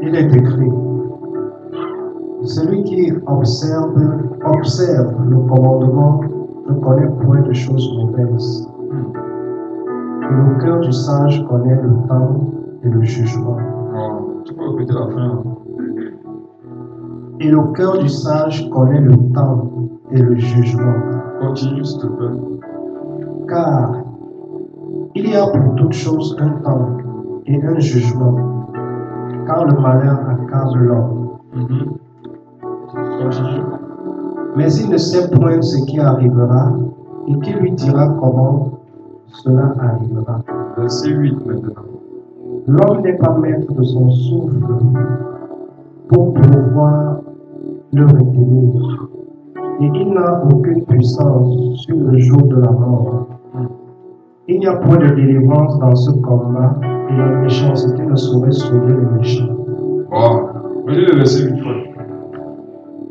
il est écrit, celui qui observe le commandement ne connaît point de choses mauvaises. Et le cœur du sage connaît le temps et le jugement. Tu peux répéter la fin. Et le cœur du sage connaît le temps et le jugement. Continue, s'il te plaît. Car il y a pour toute chose un temps et un jugement, car le malheur accable l'homme. Continue. Mais il ne sait point ce qui arrivera et qui lui dira comment cela arrivera. Verset 8 maintenant. L'homme n'est pas maître de son souffle pour pouvoir le retenir, et il n'a aucune puissance sur le jour de la mort. Il n'y a point de délivrance dans ce combat, et la méchanceté ne saurait sauver les méchants. Wow. Venez le verset 8 fois.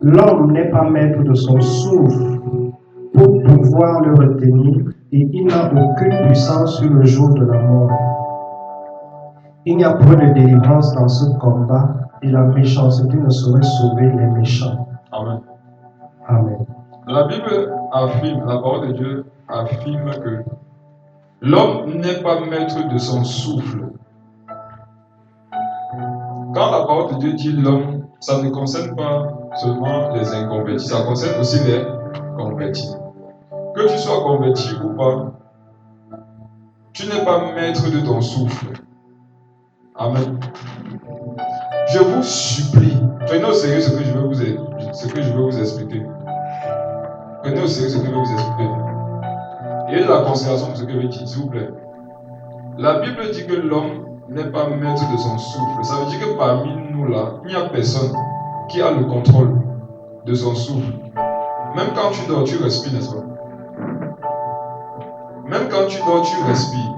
L'homme n'est pas maître de son souffle pour pouvoir le retenir, et il n'a aucune puissance sur le jour de la mort. Il n'y a point de délivrance dans ce combat, et la méchanceté ne saurait sauver les méchants. Amen. Amen. La Bible affirme, la parole de Dieu affirme que l'homme n'est pas maître de son souffle. Quand la parole de Dieu dit l'homme, ça ne concerne pas seulement les inconvertis, ça concerne aussi les convertis. Que tu sois converti ou pas, tu n'es pas maître de ton souffle. Amen. Je vous supplie, prenez au sérieux ce que je veux vous expliquer. Prenez au sérieux ce que je veux vous expliquer. Et de la considération de ce que je veux dire, s'il vous plaît. La Bible dit que l'homme n'est pas maître de son souffle. Ça veut dire que parmi nous là, il n'y a personne qui a le contrôle de son souffle. Même quand tu dors, tu respires, n'est-ce pas? Même quand tu dors, tu respires.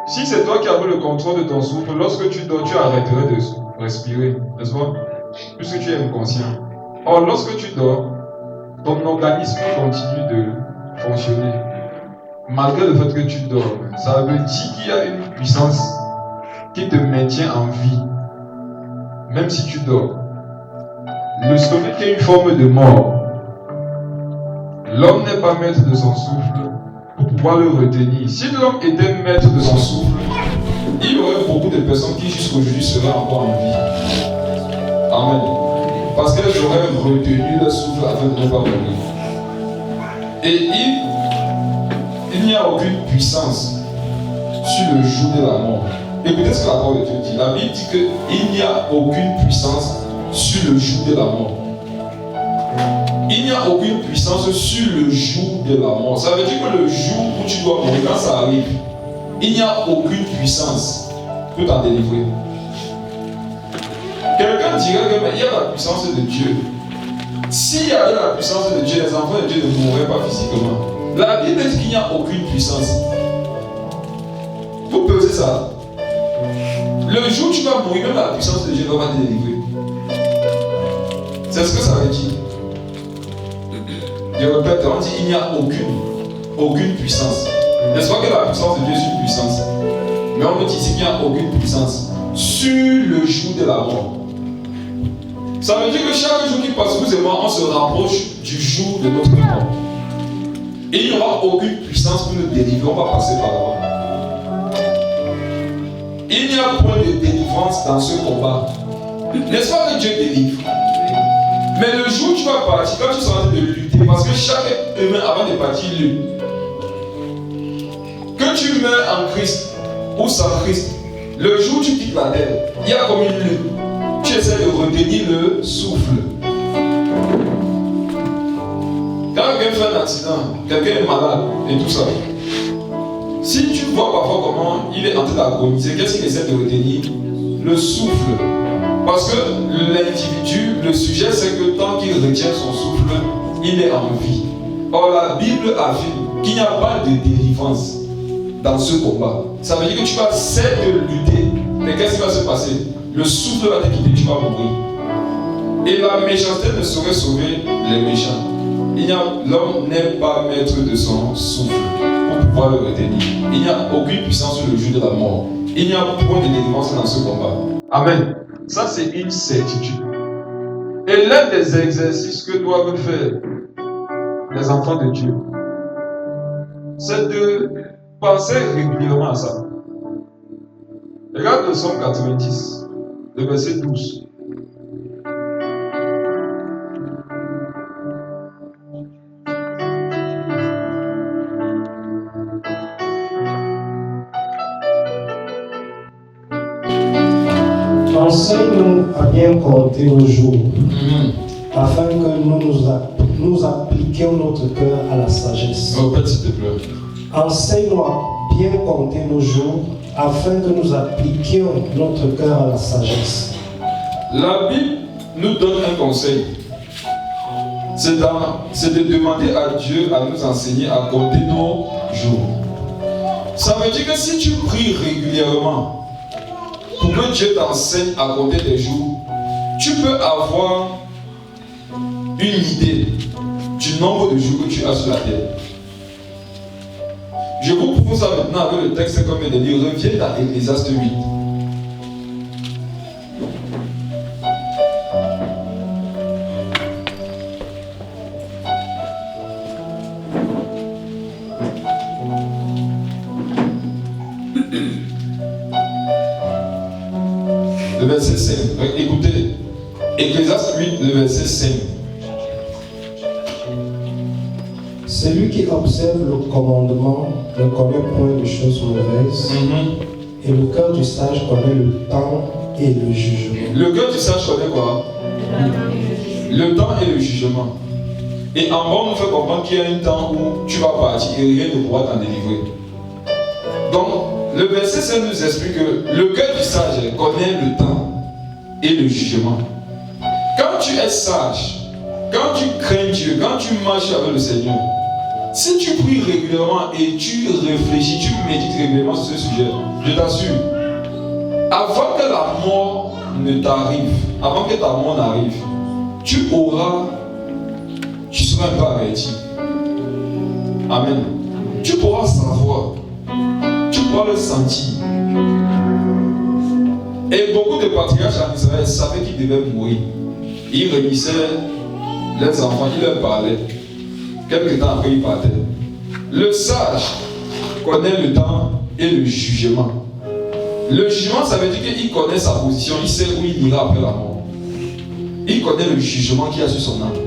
Si c'est toi qui avais le contrôle de ton souffle, lorsque tu dors, tu arrêterais de respirer, n'est-ce pas? Puisque tu es inconscient. Or, lorsque tu dors, ton organisme continue de fonctionner. Malgré le fait que tu dors, ça veut dire qu'il y a une puissance qui te maintient en vie. Même si tu dors. Le sommeil est une forme de mort. L'homme n'est pas maître de son souffle pour pouvoir le retenir. Si l'homme était maître de son souffle, il y aurait beaucoup de personnes qui jusqu'aujourd'hui seraient encore en vie. Amen. Parce qu'elles auraient retenu leur souffle afin de ne pas mourir. Et il n'y a aucune puissance sur le jour de la mort. Écoutez ce que la parole de Dieu dit. La Bible dit qu'il n'y a aucune puissance sur le jour de la mort. Il n'y a aucune puissance sur le jour de la mort. Ça veut dire que le jour où tu dois mourir, quand ça arrive, il n'y a aucune puissance qui peut t'en délivrer. Quelqu'un dirait qu'il y a la puissance de Dieu. S'il y avait la puissance de Dieu, les enfants de Dieu ne mourraient pas physiquement. La Bible dit qu'il n'y a aucune puissance. Vous pesez ça. Le jour où tu vas mourir, même la puissance de Dieu va te délivrer. C'est ce que ça veut dire. Je répète, on dit qu'il n'y a aucune puissance. N'est-ce pas que la puissance de Dieu est une puissance? Mais on me dit ici qu'il n'y a aucune puissance sur le jour de la mort. Ça veut dire que chaque jour qui passe, vous et moi, on se rapproche du jour de notre mort. Et il n'y aura aucune puissance pour nous délivrer, on va passer par là. Il n'y a point de délivrance dans ce combat. N'est-ce pas que Dieu délivre? Mais le jour où tu vas partir, quand tu seras en train de lutter, parce que chaque humain avant de partir lutte. Que tu meurs en Christ ou sans Christ, le jour où tu quittes la terre, il y a comme une lutte. Tu essaies de retenir le souffle. Quand quelqu'un fait un accident, quelqu'un est malade et tout ça, si tu vois parfois comment il est en train d'agoniser, qu'est-ce qu'il essaie de retenir? Le souffle. Parce que l'individu, le sujet, c'est que tant qu'il retient son souffle, il est en vie. Or, la Bible affirme qu'il n'y a pas de délivrance dans ce combat. Ça veut dire que tu vas essayer de lutter, mais qu'est-ce qui va se passer? Le souffle va te quitter, tu vas mourir. Et la méchanceté ne saurait sauver les méchants. L'homme n'est pas maître de son souffle pour pouvoir le retenir. Il n'y a aucune puissance sur le jour de la mort. Il n'y a point de délivrance dans ce combat. Amen. Ça, c'est une certitude. Et l'un des exercices que doivent faire les enfants de Dieu, c'est de penser régulièrement à ça. Regarde le Psaume 90, le verset 12. Enseigne-nous à bien compter nos jours, afin que nous appliquions notre cœur à la sagesse. Répète s'il te plaît. Enseigne-nous à bien compter nos jours, afin que nous appliquions notre cœur à la sagesse. La Bible nous donne un conseil. C'est de demander à Dieu à nous enseigner à compter nos jours. Ça veut dire que si tu pries régulièrement, pour que Dieu t'enseigne à compter tes jours, tu peux avoir une idée du nombre de jours que tu as sur la terre. Je vous propose ça maintenant avec le texte qu'on vient de lire. Reviens dans Ecclésiaste 8. Le verset 5. Écoutez, Ecclésiaste 8, le verset 5. Celui qui observe le commandement ne connaît point de choses mauvaises, et le cœur du sage connaît le temps et le jugement. Le cœur du sage connaît quoi? Le temps et le jugement. Et en bas, on nous fait comprendre qu'il y a un temps où tu vas partir et rien ne pourra t'en délivrer. Donc, le verset 5 nous explique que le cœur du sage connaît le temps et le jugement. Quand tu es sage, quand tu crains Dieu, quand tu marches avec le Seigneur, si tu pries régulièrement et tu réfléchis, tu médites régulièrement sur ce sujet, je t'assure, avant que la mort ne t'arrive, avant que ta mort n'arrive, tu seras un peu averti. Amen. Tu pourras savoir, tu pourras le sentir. Et beaucoup de patriarches en Israël savaient qu'ils devaient mourir. Ils réunissaient les enfants, ils leur parlaient. Quelque temps après, ils partaient. Le sage connaît le temps et le jugement. Le jugement, ça veut dire qu'il connaît sa position, il sait où il ira après la mort. Il connaît le jugement qu'il y a sur son âme.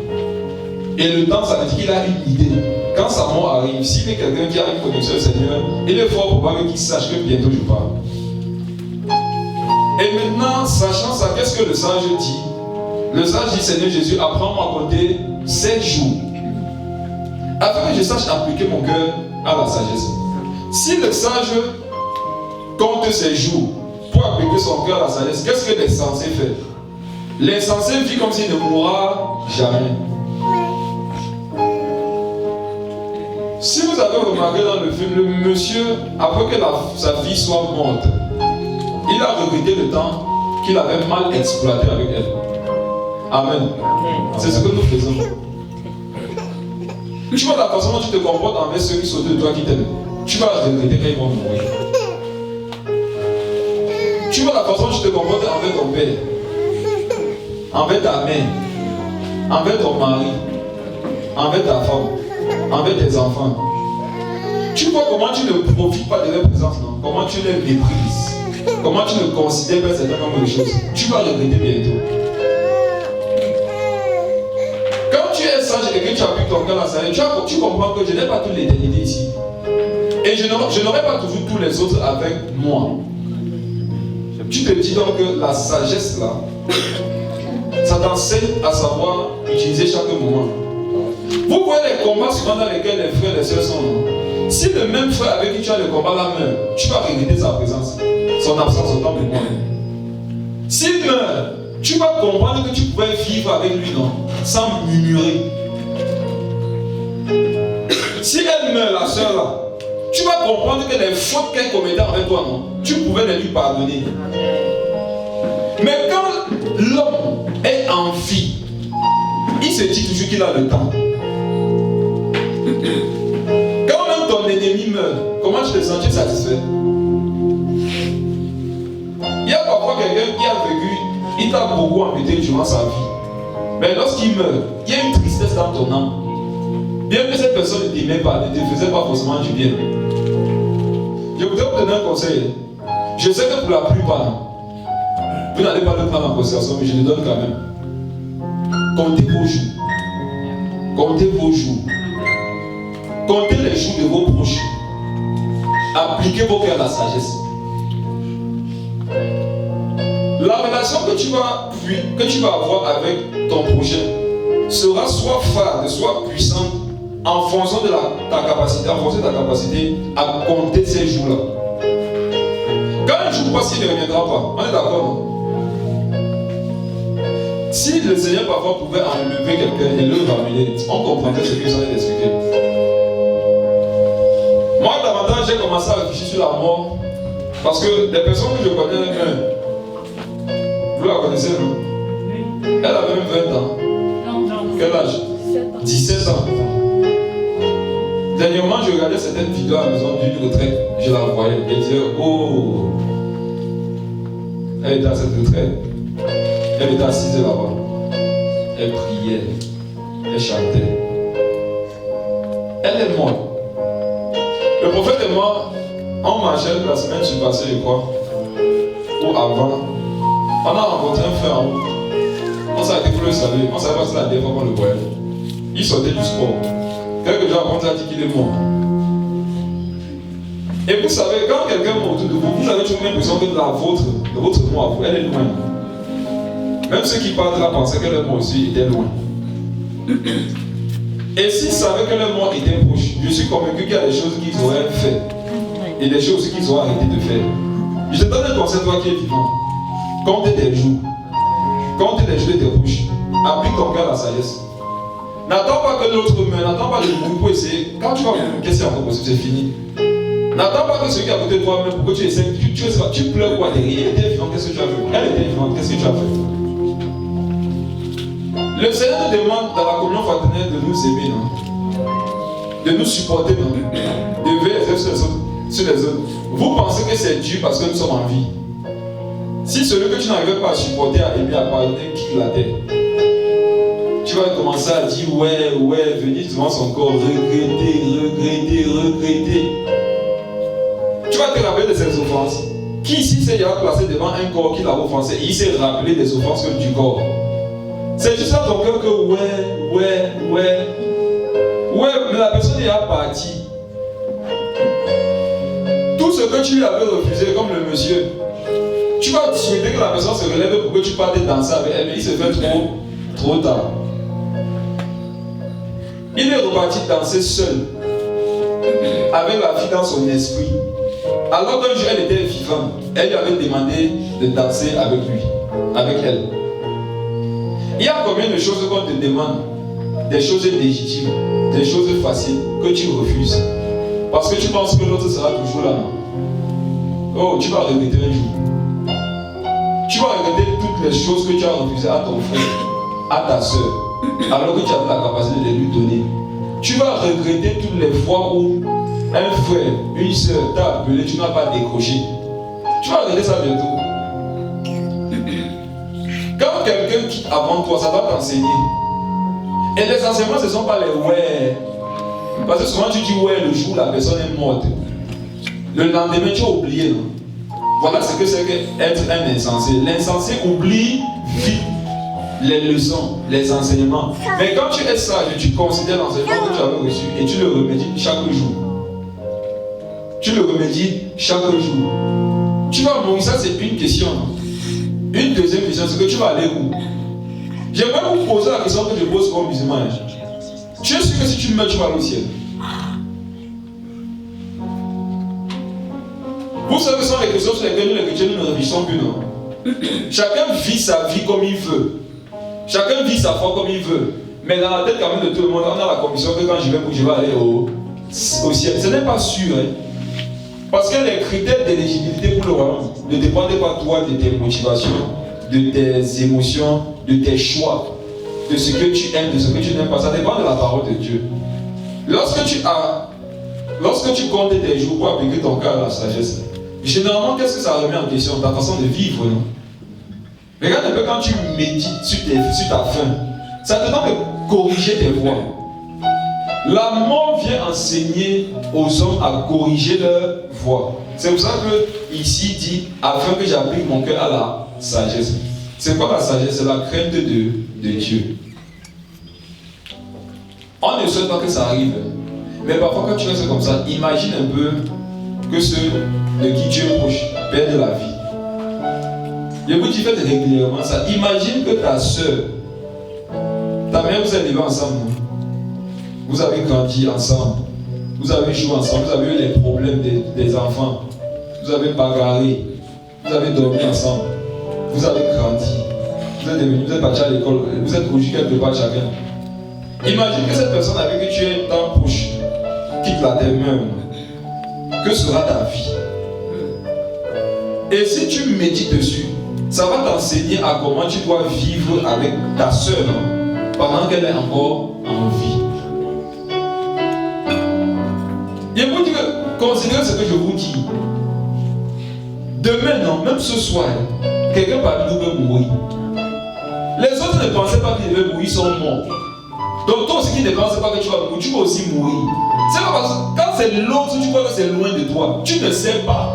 Et le temps, ça veut dire qu'il a une idée. Quand sa mort arrive, s'il est quelqu'un qui a une connexion au Seigneur, il est fort probable qu'il sache que bientôt je pars. Et maintenant, sachant ça, qu'est-ce que le sage dit? Le sage dit, Seigneur Jésus, apprends-moi à compter 7 jours, afin que je sache appliquer mon cœur à la sagesse. Si le sage compte ses jours pour appliquer son cœur à la sagesse, qu'est-ce que l'insensé fait? L'insensé vit comme s'il ne mourra jamais. Si vous avez remarqué dans le film, le monsieur, après que sa vie soit morte, il a regretté le temps qu'il avait mal exploité avec elle. Amen. C'est ce que nous faisons. Tu vois la façon dont tu te comportes envers ceux qui sont de toi qui t'aiment. Tu vas regretter quand ils vont mourir. Tu vois la façon dont tu te comportes envers ton père, envers ta mère, envers ton mari, envers ta femme, envers tes enfants. Tu vois comment tu ne profites pas de leur présence, non? Comment tu les méprises, comment tu ne considères pas certain nombre de choses. Tu vas regretter bientôt. Quand tu es sage et que tu appliques ton cœur à la sagesse, tu comprends que je n'ai pas toute l'éternité ici. Et je n'aurai pas toujours tous les autres avec moi. Tu te dis donc que la sagesse là, ça t'enseigne à savoir utiliser chaque moment. Vous voyez les combats souvent dans lesquels les frères et les sœurs sont. Si le même frère avec qui tu as le combat là meurt, tu vas regretter sa présence, son absence autant que moi. S'il meurt, tu vas comprendre que tu pouvais vivre avec lui, non, sans murmurer. Si elle meurt, la sœur là, tu vas comprendre que les fautes qu'elle commettait avec toi, non, tu pouvais les lui pardonner. Mais quand l'homme est en vie, il se dit toujours qu'il a le temps. Quand même ton ennemi meurt, comment tu te sens satisfait? Il y a parfois quelqu'un qui a vécu il t'a beaucoup embêté durant sa vie. Mais lorsqu'il meurt, il y a une tristesse dans ton âme. Bien que cette personne ne t'aimait pas, ne te faisait pas forcément du bien. Je voudrais vous donner un conseil. Je sais que pour la plupart, vous n'allez pas le prendre en considération, mais je le donne quand même. Comptez vos jours. Comptez vos jours. Comptez les jours de vos proches. Appliquez vos cœurs à la sagesse. La relation que tu vas avoir avec ton prochain sera soit phare, soit puissante en fonction de ta capacité, à compter ces jours-là. Quand un jour passe, il ne reviendra pas. On est d'accord, non? Si le Seigneur parfois pouvait enlever quelqu'un et le ramener, on comprendrait ce que vous allez expliquer. Moi, davantage, j'ai commencé à réfléchir sur la mort parce que les personnes que je connais, vous la connaissez, non? Elle avait même 20 ans. Non. Quel âge? 17 ans. Dernièrement, je regardais certaines vidéos à la maison d'une retraite. Je la voyais et disais, oh, elle était à cette retraite. Elle était assise là-bas. Elle priait. Elle chantait. Elle est morte. Le prophète et moi, on marchait la semaine passée, je crois, ou avant. On a rencontré un frère en route. On s'arrêtait pour le saluer. On ne savait pas si c'était la dernière fois qu'on le voyait. Il sortait du sport. Quelques jours après, on a dit qu'il est mort. Et vous savez, quand quelqu'un est mort autour de vous, vous avez toujours l'impression que votre mort à vous, elle est loin. Même ceux qui parlent là pensaient que leur mort aussi était loin. Et s'ils savaient que leur mort était proche, je suis convaincu qu'il y a des choses qu'ils auraient fait et des choses qu'ils auraient arrêté de faire. Je te donne un conseil, toi qui es vivant. Compte tes jours. Compte les jours de tes proches. Applique ton cœur à la sagesse. N'attends pas que l'autre meure, n'attends pas le groupe pour essayer. Quand tu vas mourir, qu'est-ce qu'il y a encore possible? C'est fini. N'attends pas que celui qui est à côté de toi, même pour que tu essaies, tu pleures quoi derrière? Il était vivant, qu'est-ce que tu as fait? Elle était vivante, qu'est-ce que tu as fait? Le Seigneur nous demande dans la communion fraternelle de nous aimer, non? De nous supporter, non? De veiller sur les autres. Vous pensez que c'est Dieu parce que nous sommes en vie. Si celui que tu n'arrivais pas à supporter, à aimer, à pardonner, quitte la terre, tu vas commencer à dire ouais, venir devant son corps, regretter. Tu vas te rappeler de ses offenses. Qui ici s'est placé devant un corps qui l'a offensé et il s'est rappelé des offenses du corps? C'est juste dans ton cœur que ouais, mais la personne est partie. Tout ce que tu lui avais refusé, comme le monsieur, tu vas souhaiter que la personne se relève pour que tu partes danser avec elle, mais il se fait trop tard. Il est reparti danser seul, avec la fille dans son esprit. Alors qu'un jour elle était vivante, elle lui avait demandé de danser avec lui, avec elle. Il y a combien de choses qu'on te demande, des choses légitimes, des choses faciles, que tu refuses, parce que tu penses que l'autre sera toujours là, non? Oh, tu vas regretter un jour. Tu vas regretter toutes les choses que tu as refusées à ton frère, à ta soeur, alors que tu avais la capacité de lui donner. Tu vas regretter toutes les fois où un frère, une soeur t'a appelé, tu n'as pas décroché. Tu vas regretter ça bientôt. Quand quelqu'un quitte avant toi, ça va t'enseigner. Et les enseignements, ce ne sont pas les ouais. Parce que souvent tu dis ouais le jour où la personne est morte. Le lendemain, tu as oublié, non? Voilà ce que c'est qu'être un insensé. L'insensé oublie vite les leçons, les enseignements. Mais quand tu es sage, tu considères l'enseignement que tu avais reçu et tu le remédies chaque jour. Tu le remédies chaque jour. Tu vas mourir, ça c'est une question. Une deuxième question, c'est que tu vas aller où? J'aimerais vous poser la question que je pose comme musulman. Tu es sûr que si tu meurs, tu vas aller au ciel? Vous savez, ce sont les questions sur lesquelles nous, les chrétiens, nous ne réfléchissons plus, non? Chacun vit sa vie comme il veut. Chacun vit sa foi comme il veut. Mais dans la tête quand même de tout le monde, on a la conviction que quand je vais aller au ciel. Ce n'est pas sûr, hein? Parce que les critères d'éligibilité pour le royaume ne dépendent pas de toi, de tes motivations, de tes émotions, de tes choix, de ce que tu aimes, de ce que tu n'aimes pas. Ça dépend de la parole de Dieu. Lorsque tu comptes tes jours pour appliquer ton cœur à la sagesse, généralement, qu'est-ce que ça remet en question? Ta façon de vivre, non? Regarde un peu quand tu médites sur ta faim, ça te donne de corriger tes voies. La mort vient enseigner aux hommes à corriger leurs voies. C'est pour ça que ici dit, afin que j'applique mon cœur à la sagesse. C'est quoi la sagesse? C'est la crainte de Dieu. On ne souhaite pas que ça arrive. Mais parfois quand tu restes comme ça, imagine un peu que ceux de qui Dieu est proche perdent la vie. Et vous, tu fais régulièrement ça. Imagine que ta soeur, ta mère, vous êtes élevés ensemble. Vous avez grandi ensemble. Vous avez joué ensemble. Vous avez eu les problèmes des enfants. Vous avez bagarré. Vous avez dormi ensemble. Vous avez grandi. Vous êtes partis à l'école. Vous êtes aujourd'hui quelque part chacun. Imagine que cette personne avec qui tu es dans bouche quitte la terre même. Que sera ta vie? Et si tu médites dessus, ça va t'enseigner à comment tu dois vivre avec ta soeur pendant qu'elle est encore en vie. Et vous dire, considérez ce que je vous dis. Demain, non, même ce soir, quelqu'un parmi nous peut mourir. Les autres ne pensaient pas qu'ils devaient mourir, ils sont morts. Donc toi aussi qui ne penses pas que tu vas mourir, tu vas aussi mourir. C'est pas parce que quand c'est l'autre, tu crois que c'est loin de toi. Tu ne sais pas.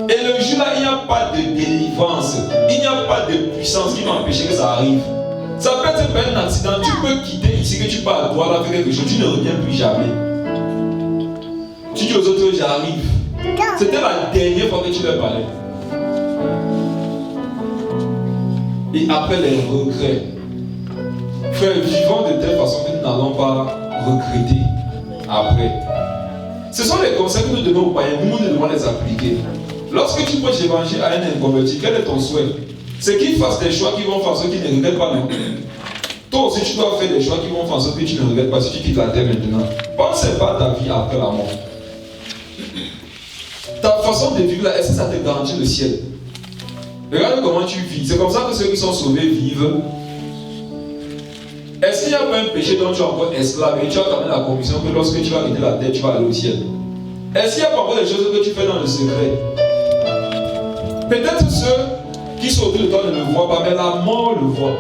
Et le jour là, il n'y a pas de délivrance. Il n'y a pas de puissance qui va empêcher que ça arrive. Ça peut être un accident. Tu peux quitter ici, que tu pars à Douala avec quelque chose. Tu ne reviens plus jamais. Tu dis aux autres, j'arrive. C'était la dernière fois que tu leur parlais. Et après les regrets. Frère, vivons de telle façon que nous n'allons pas regretter après. Ce sont les conseils que nous donnons aux païens. Nous devons les appliquer. Lorsque tu prêches l'évangile à un inconverti, quel est ton souhait? C'est qu'il fasse des choix qui vont faire en sorte qu'il ne regrette pas, non? Toi aussi, tu dois faire des choix qui vont faire en sorte que tu ne regrettes pas si tu quittes la terre maintenant. Pensez pas à ta vie après la mort. Ta façon de vivre là, est-ce que ça te garantit le ciel? Regarde comment tu vis. C'est comme ça que ceux qui sont sauvés vivent. Est-ce qu'il n'y a pas un péché dont tu es encore esclave et tu as quand même la conviction que lorsque tu vas quitter la terre, tu vas aller au ciel? Est-ce qu'il n'y a pas encore des choses que tu fais dans le secret? Peut-être ceux qui sont autour de toi ne le voient pas, mais la mort le voit.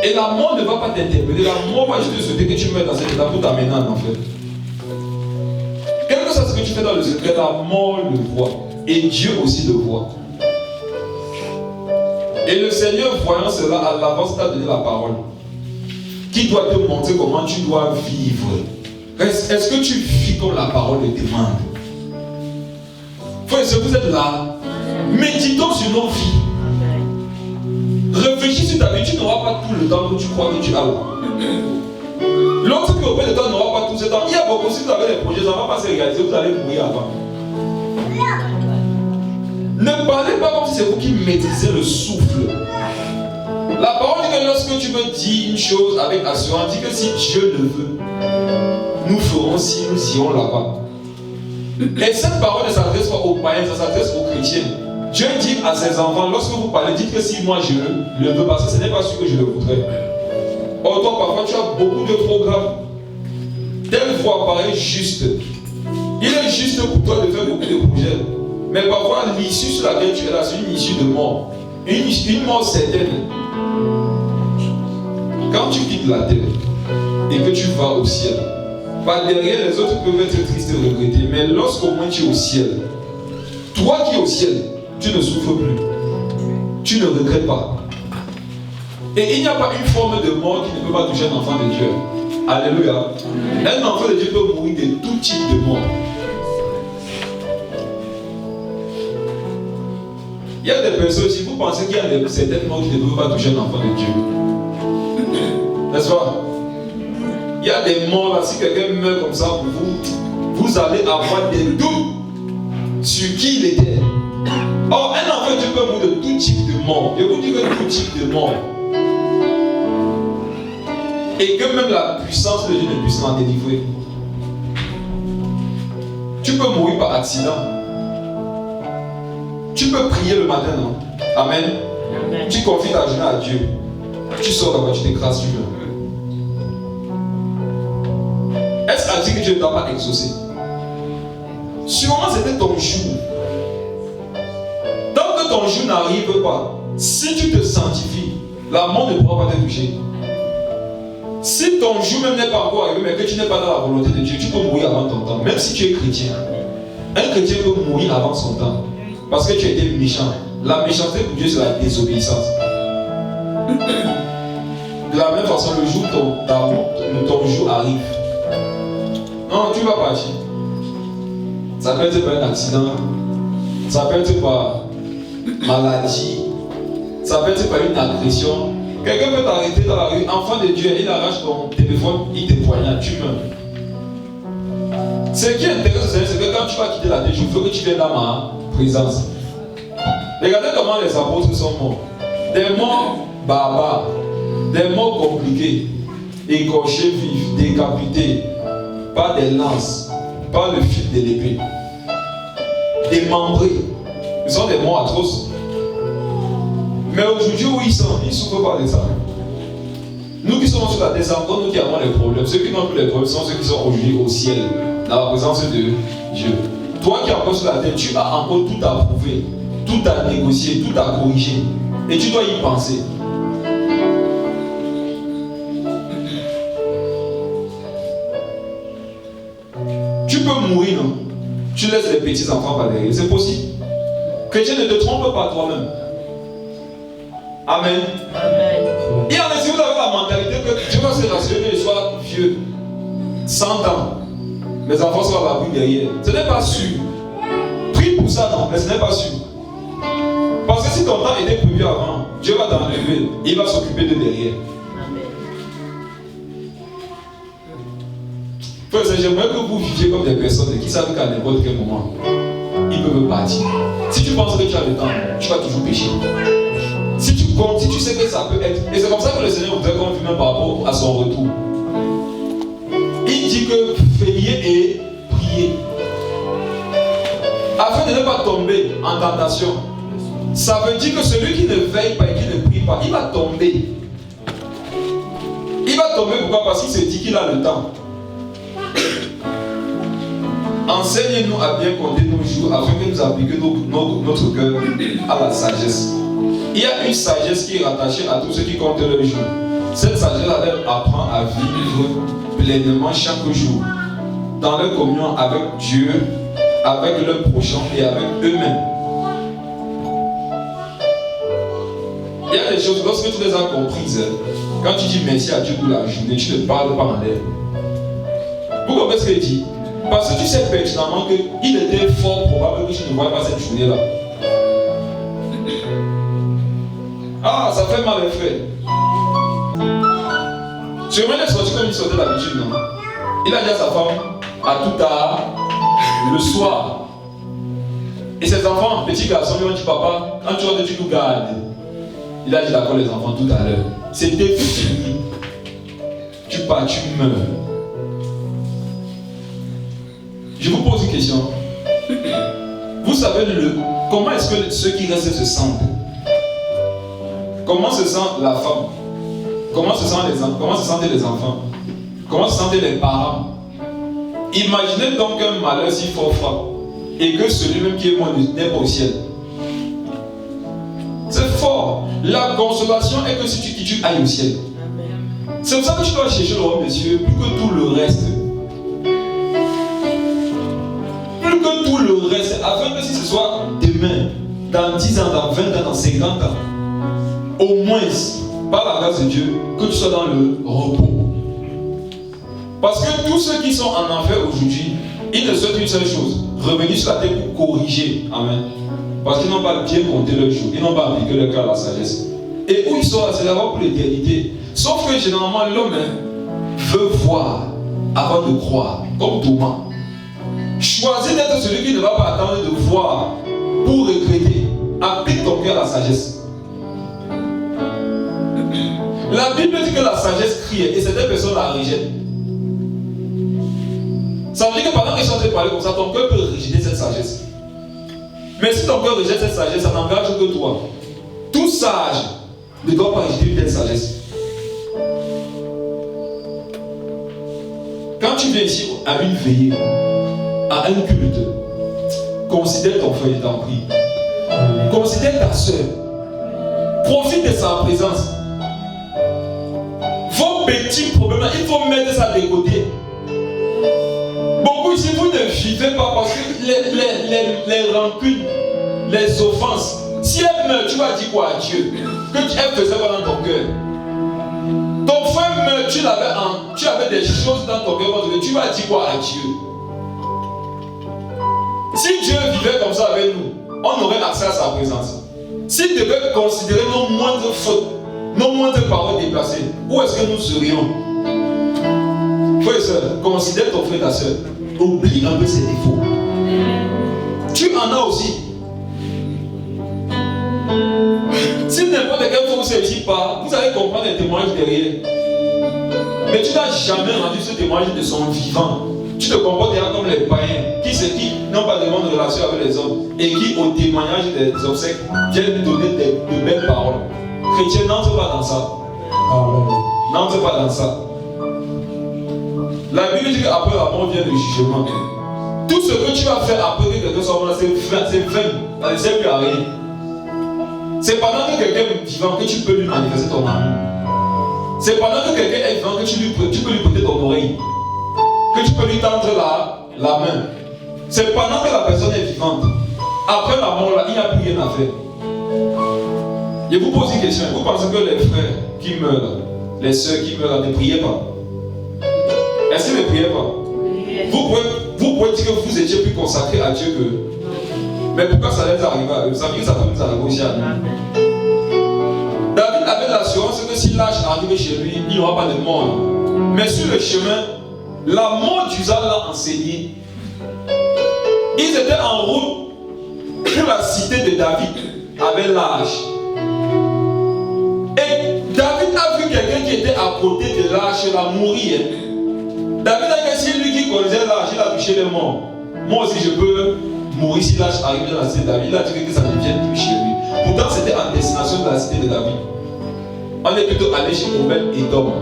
Et la mort ne va pas t'interpeller. La mort va juste te souhaiter que tu meurs dans cet état pour t'amener en enfer. Quel que soit ce que tu fais dans le secret, la mort le voit. Et Dieu aussi le voit. Et le Seigneur, voyant cela, à l'avance t'a donné la parole qui doit te montrer comment tu dois vivre. Est-ce que tu vis comme la parole le demande? Frère, si vous êtes là, méditons sur nos vies. Réfléchis sur ta vie, tu n'auras pas tout le temps que tu crois que tu as. L'autre qui auprès de toi n'aura pas tout ce temps. Il y a beaucoup, si vous avez des projets, ça ne va pas se réaliser, vous allez mourir avant. Ne parlez pas comme si c'est vous qui maîtrisez le souffle. La parole dit que lorsque tu me dis une chose avec assurance, dit que si Dieu le veut, nous ferons si nous irons là-bas. Et cette parole ne s'adresse pas aux païens, ça s'adresse aux chrétiens. Dieu dit à ses enfants, lorsque vous parlez, dites que si moi je le veux, parce que ce n'est pas sûr que je le voudrais. Or toi parfois tu as beaucoup de programmes. Telle voie paraît juste. Il est juste pour toi de faire beaucoup de projets. Mais parfois l'issue sur laquelle tu es là, c'est une issue de mort. Une mort certaine. Quand tu quittes la terre et que tu vas au ciel, par derrière les autres peuvent être tristes et regretter, mais lorsqu'au moins tu es au ciel, toi qui es au ciel, tu ne souffres plus, tu ne regrettes pas. Et il n'y a pas une forme de mort qui ne peut pas toucher un enfant de Dieu. Alléluia. Un enfant de Dieu peut mourir de tout type de mort. Il y a des personnes, si vous pensez qu'il y a certaines morts qui ne peuvent pas toucher un enfant de Dieu, n'est-ce pas? Il y a des morts là, si quelqu'un meurt comme ça pour vous, vous allez avoir des doutes sur qui il était. Or, un enfant de Dieu peut mourir de tout type de mort. Je vous dis que tout type de mort. Et que même la puissance de Dieu ne puisse l'en délivrer. Tu peux mourir par accident. Tu peux prier le matin, non? Amen. Amen. Tu confies ta journée à Dieu. Tu sors là-bas, tu t'écrases, tu meurs. Est-ce à dire que Dieu ne t'a pas exaucé? Sûrement c'était ton jour. Tant que ton jour n'arrive pas, si tu te sanctifies, la mort ne pourra pas te toucher. Si ton jour même n'est pas encore arrivé, mais que tu n'es pas dans la volonté de Dieu, tu peux mourir avant ton temps, même si tu es chrétien. Un chrétien peut mourir avant son temps, parce que tu as été méchant. La méchanceté pour Dieu, c'est la désobéissance. De la même façon, le jour où ton jour arrive, non, tu vas partir. Ça peut être par un accident, ça peut être par maladie, ça peut être par une agression. Quelqu'un peut t'arrêter dans la rue, enfant de Dieu, il arrache ton téléphone, il te poignarde, tu meurs. Ce qui est intéressant, c'est que quand tu vas quitter la terre, je veux que tu viennes dans ma présence. Regardez comment les apôtres sont morts. Des morts barbares, des morts compliqués, écorchés vifs, décapités, par des lances, par le fil de l'épée, démembrés. Ils sont des morts atroces. Mais aujourd'hui, où ils sont, ils ne souffrent pas de ça. Nous qui sommes sur la terre, c'est encore nous qui avons les problèmes. Ceux qui n'ont plus les problèmes sont ceux qui sont aujourd'hui au ciel, dans la présence de Dieu. Toi qui es encore sur la terre, tu as encore tout à prouver, tout à négocier, tout à corriger. Et tu dois y penser. Tu peux mourir, non? Tu laisses les petits enfants par derrière. C'est possible. Chrétien, ne te trompe pas toi-même. Amen. Amen. Et en essayant d'avoir la mentalité que Dieu va se rassurer que je sois vieux, 100 ans, mes enfants sont à l'abri derrière. Ce n'est pas sûr. Prie pour ça, non, mais ce n'est pas sûr. Parce que si ton temps était prévu avant, Dieu va t'enlever. Il va s'occuper de derrière. Frère, j'aimerais que vous viviez comme des personnes qui savent qu'à n'importe quel moment, ils peuvent partir. Si tu penses que tu as le temps, tu vas toujours pécher. Si tu comptes, si tu sais que ça peut être. Et c'est comme ça que le Seigneur voudrait qu'on vive même par rapport à son retour. Il dit que veillez et priez. Afin de ne pas tomber en tentation. Ça veut dire que celui qui ne veille pas et qui ne prie pas, il va tomber. Il va tomber pourquoi? Parce qu'il se dit qu'il a le temps. Enseigne-nous à bien compter nos jours afin que nous appliquions notre cœur à la sagesse. Il y a une sagesse qui est rattachée à tous ceux qui comptent leur jour. Cette sagesse leur apprend à vivre pleinement chaque jour dans leur communion avec Dieu, avec leur prochain et avec eux-mêmes. Il y a des choses, lorsque tu les as comprises, quand tu dis merci à Dieu pour la journée, tu ne parles pas en l'air. Vous comprenez ce qu'il dit? Parce que tu sais pertinemment qu'il était fort probable que tu ne voyais pas cette journée-là. Ah, ça fait mal, frère. Sûrement, il est sorti comme il sortait d'habitude, non? Il a dit à sa femme, à tout tard, le soir. Et ses enfants, petits garçons, lui ont dit, papa, quand tu rentres, tu nous gardes. Il a dit d'accord, les enfants, tout à l'heure. C'était fini. Tu pars, tu meurs. Je vous pose une question. Vous savez comment est-ce que ceux qui restent se sentent? Comment se sent la femme? Comment se sentaient les enfants? Comment se sentaient les parents? Imaginez donc un malheur si fort frappe et que celui-même qui est mort n'est pas au ciel. C'est fort. La consolation est que si tu quittes, tu ailles au ciel. C'est pour ça que tu dois chercher le royaume des cieux plus que tout le reste. Plus que tout le reste, afin que si ce soit demain, dans 10 ans, dans 20 ans, dans 50 ans, au moins, par la grâce de Dieu, que tu sois dans le repos. Parce que tous ceux qui sont en enfer aujourd'hui, ils ne souhaitent une seule chose, revenir sur la terre pour corriger. Amen. Parce qu'ils n'ont pas bien compté leur jour, ils n'ont pas appliqué leur cœur à la sagesse. Et où ils sont, c'est là-bas pour l'éternité. Sauf que généralement, l'homme veut voir avant de croire, comme Thomas. Choisis d'être celui qui ne va pas attendre de voir pour regretter. Applique ton cœur à la sagesse. La Bible dit que la sagesse crie et certaines personnes la rejettent. Ça veut dire que pendant que je suis en train de parler comme ça, ton cœur peut rejeter cette sagesse. Mais si ton cœur rejette cette sagesse, ça n'engage que toi. Tout sage ne doit pas rejeter une telle sagesse. Quand tu viens ici à une veillée, à un culte, considère ton frère, je t'en prie. Considère ta soeur. Profite de sa présence. Vos petits problèmes, il faut mettre ça de côté. Beaucoup ici, vous ne vivez pas parce que les rancunes, les offenses, si elle meurt, tu vas dire quoi à Dieu? Que elle faisait quoi dans ton cœur? Ton frère meurt, tu avais des choses dans ton cœur, tu vas dire quoi à Dieu? Si Dieu vivait comme ça avec nous, on aurait accès à sa présence. S'il devait considérer nos moindres fautes, nos moindres paroles déplacées, où est-ce que nous serions? Frère et soeur, considère ton frère et ta soeur. Oublie un peu ses défauts. Tu en as aussi. Si n'importe quelle fois vous ne réussit pas, vous allez comprendre les témoignages derrière. Mais tu n'as jamais rendu ce témoignage de son vivant. Tu te comportes comme les païens qui n'ont pas de bonne relation avec les hommes et qui, au témoignage des obsèques, viennent donner de belles paroles. Chrétien, n'entre pas dans ça. N'entre pas dans ça. La Bible dit qu'après la mort vient le jugement. Tout ce que tu vas faire après que quelqu'un soit mort, c'est vain. Ça ne sert plus à rien. C'est pendant que quelqu'un est vivant que tu peux lui manifester ton amour. C'est pendant que quelqu'un est vivant que tu peux lui prêter ton oreille. Que tu peux lui tendre la main. C'est pendant que la personne est vivante. Après la mort, là, il n'y a plus rien à faire. Je vous pose une question. Vous pensez que les frères qui meurent, les sœurs qui meurent, ne priaient pas? Est-ce qu'ils ne priaient pas? Vous pouvez dire que vous étiez plus consacrés à Dieu que... Mais pourquoi ça les arrive à eux? Ça veut dire que ça peut nous arriver aussi à nous. David avait l'assurance que si l'âge arrivait chez lui, il n'y aura pas de mort. Mais sur le chemin, la mort d'Uza l'a enseigné. Ils étaient en route pour la cité de David avec l'âge. Et David a vu quelqu'un qui était à côté de l'âge là mourir. David a dit que c'est lui qui connaissait l'âge, il a touché les morts. Moi aussi je peux mourir si l'âge arrive dans la cité de David. Il a dit que ça ne vienne plus chez lui. Pourtant c'était en destination de la cité de David. On est plutôt allé chez Obed Edom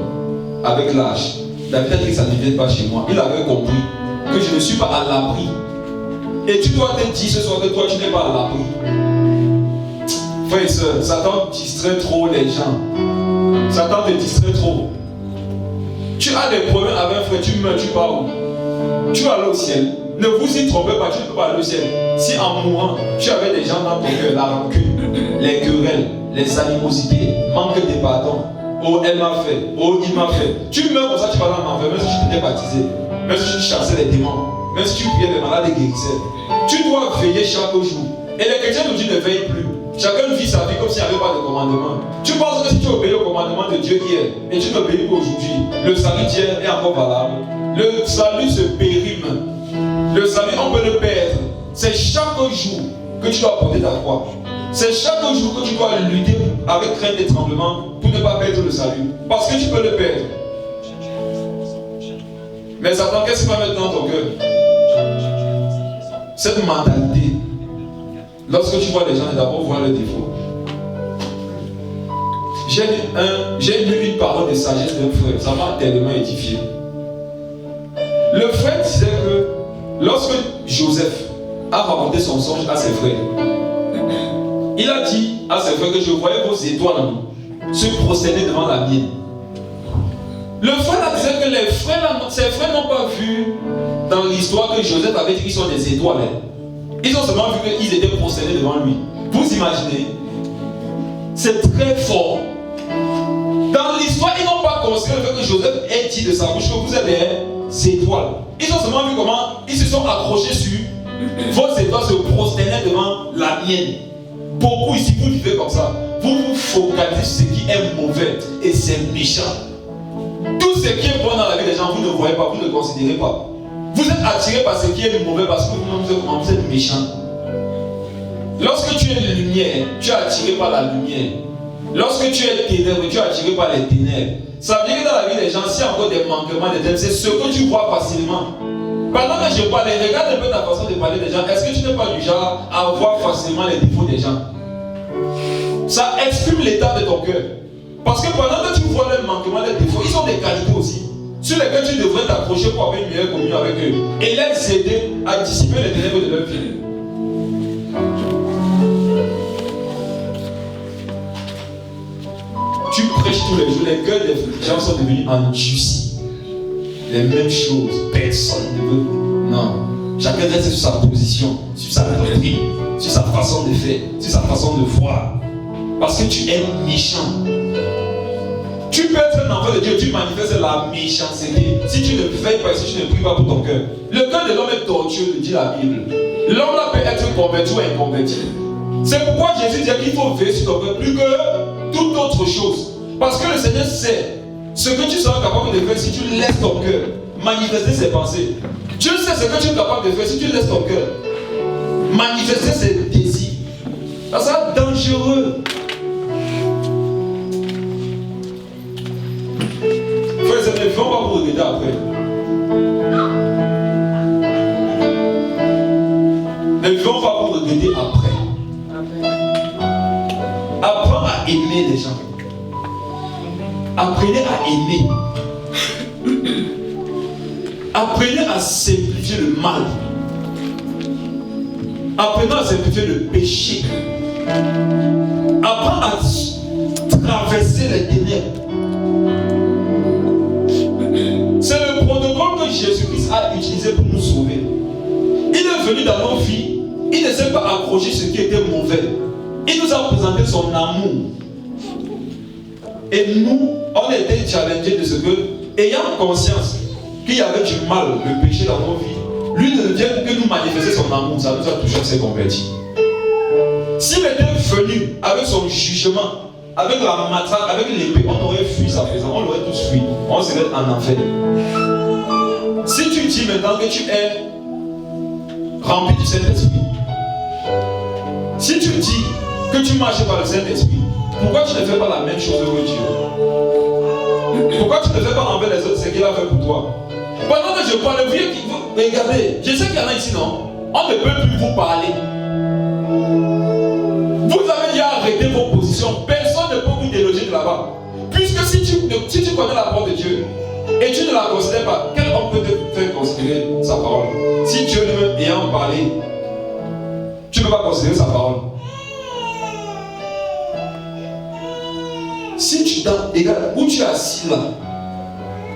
avec l'âge. David a dit que ça ne vienne pas chez moi. Il avait compris que je ne suis pas à l'abri. Et tu dois te dire ce soir que toi tu n'es pas à l'abri. Frère et soeur, Satan distrait trop les gens. Satan te distrait trop. Tu as des problèmes avec un frère, tu meurs, tu pars où? Tu vas aller au ciel. Ne vous y trompez pas, tu ne peux pas aller au ciel. Si en mourant, tu avais des gens dans ton cœur, la rancune, les querelles, les animosités, manque de pardon. Oh, elle m'a fait. Oh, il m'a fait. Tu meurs comme ça, tu vas dans l'enfer, même si tu t'étais baptisé, même si tu chassais les démons, même si tu priais les malades et guérissais. Tu dois veiller chaque jour. Et les chrétiens nous disent ne veille plus. Chacun vit sa vie comme s'il n'y avait pas de commandement. Tu penses que si tu obéis au commandement de Dieu hier et tu n'obéis pas aujourd'hui, le salut d'hier est encore valable. Le salut se périme. Le salut, on peut le perdre. C'est chaque jour que tu dois porter ta croix. C'est chaque jour que tu dois lutter avec crainte et tremblement pour ne pas perdre le salut. Parce que tu peux le perdre. Mais Satan, qu'est-ce qu'il va mettre dans ton cœur? Cette mentalité. Lorsque tu vois les gens, d'abord voir le défaut. J'ai lu une parole de sagesse d'un frère, ça m'a tellement édifié. Le frère disait que lorsque Joseph a raconté son songe à ses frères, il a dit à ses frères que je voyais vos étoiles se prosterner devant la mienne. Le frère disait que ses frères n'ont pas vu dans l'histoire que Joseph avait dit qu'ils sont des étoiles. Ils ont seulement vu qu'ils étaient prosternés devant lui. Vous imaginez? C'est très fort. Dans l'histoire, ils n'ont pas considéré le fait que Joseph ait dit de sa bouche que vous êtes des étoiles. Ils ont seulement vu comment ils se sont accrochés sur vos étoiles se prosternaient devant la mienne. Beaucoup ici, vous vivez comme ça. Vous vous focalisez sur ce qui est mauvais et c'est méchant. Tout ce qui est bon dans la vie des gens, vous ne voyez pas, vous ne considérez pas. Vous êtes attiré par ce qui est mauvais parce que vous êtes méchant. Lorsque tu es lumière, tu es attiré par la lumière. Lorsque tu es ténèbres, tu es attiré par les ténèbres. Ça veut dire que dans la vie des gens, s'il y a encore des manquements, c'est ce que tu vois facilement. Pendant que je parlais, regarde un peu ta façon de parler des gens. Est-ce que tu n'es pas du genre à voir facilement les défauts des gens? Ça exprime l'état de ton cœur. Parce que pendant que tu vois les manquements, les défauts, ils ont des qualités aussi, sur lesquelles tu devrais t'accrocher pour avoir une meilleure communion avec eux et les aider à dissiper les ténèbres de leur vie. tous les jours, les cœurs des gens sont devenus endurcis. Les mêmes choses. Personne ne veut. Non. Chacun reste sur sa position, sur sa doctrine, sur sa façon de faire, sur sa façon de voir. Parce que tu es méchant. Tu peux être un enfant de Dieu, tu manifestes la méchanceté. Si tu ne veilles pas, si tu ne pries pas pour ton cœur. Le cœur de l'homme est tortueux, dit la Bible. L'homme là peut être converti ou inconverti. C'est pourquoi Jésus dit qu'il faut veiller sur ton cœur plus que toute autre chose. Parce que le Seigneur sait ce que tu seras capable de faire si tu laisses ton cœur manifester ses pensées. Dieu sait ce que tu es capable de faire si tu laisses ton cœur manifester ses désirs. Ça sera dangereux. Frères et amis, on va vous regarder après. Ne vivons pas pour regretter après. Apprends à aimer les gens. Apprenez à aimer. Apprenez à simplifier le mal. Apprenez à simplifier le péché. Apprends à traverser les ténèbres. C'est le protocole que Jésus-Christ a utilisé pour nous sauver. Il est venu dans nos vies. Il ne s'est pas accroché ce qui était mauvais. Il nous a présenté son amour. Et nous, on a été challengés de ce que, ayant conscience qu'il y avait du mal, le péché dans nos vies, lui ne vient que nous manifester son amour. Ça nous a toujours s'est converti. S'il était venu avec son jugement, avec la matraque, avec l'épée, on aurait fui sa présence, on l'aurait tous fui. On serait en enfer. Si tu dis maintenant que tu es rempli du Saint-Esprit, si tu dis que tu marches par le Saint-Esprit, pourquoi tu ne fais pas la même chose que Dieu? Pourquoi tu ne fais pas envers les autres ce qu'il a fait pour toi? Pendant que je parle, regardez, je sais qu'il y en a ici, non? On ne peut plus vous parler. Vous avez déjà arrêté vos positions. Personne ne peut vous déloger de là-bas. Puisque si tu connais la parole de Dieu et tu ne la considères pas, quel homme peut te faire considérer sa parole? Si Dieu lui-même ayant parlé, tu ne peux pas considérer sa parole. Si tu regarde où tu es assis là,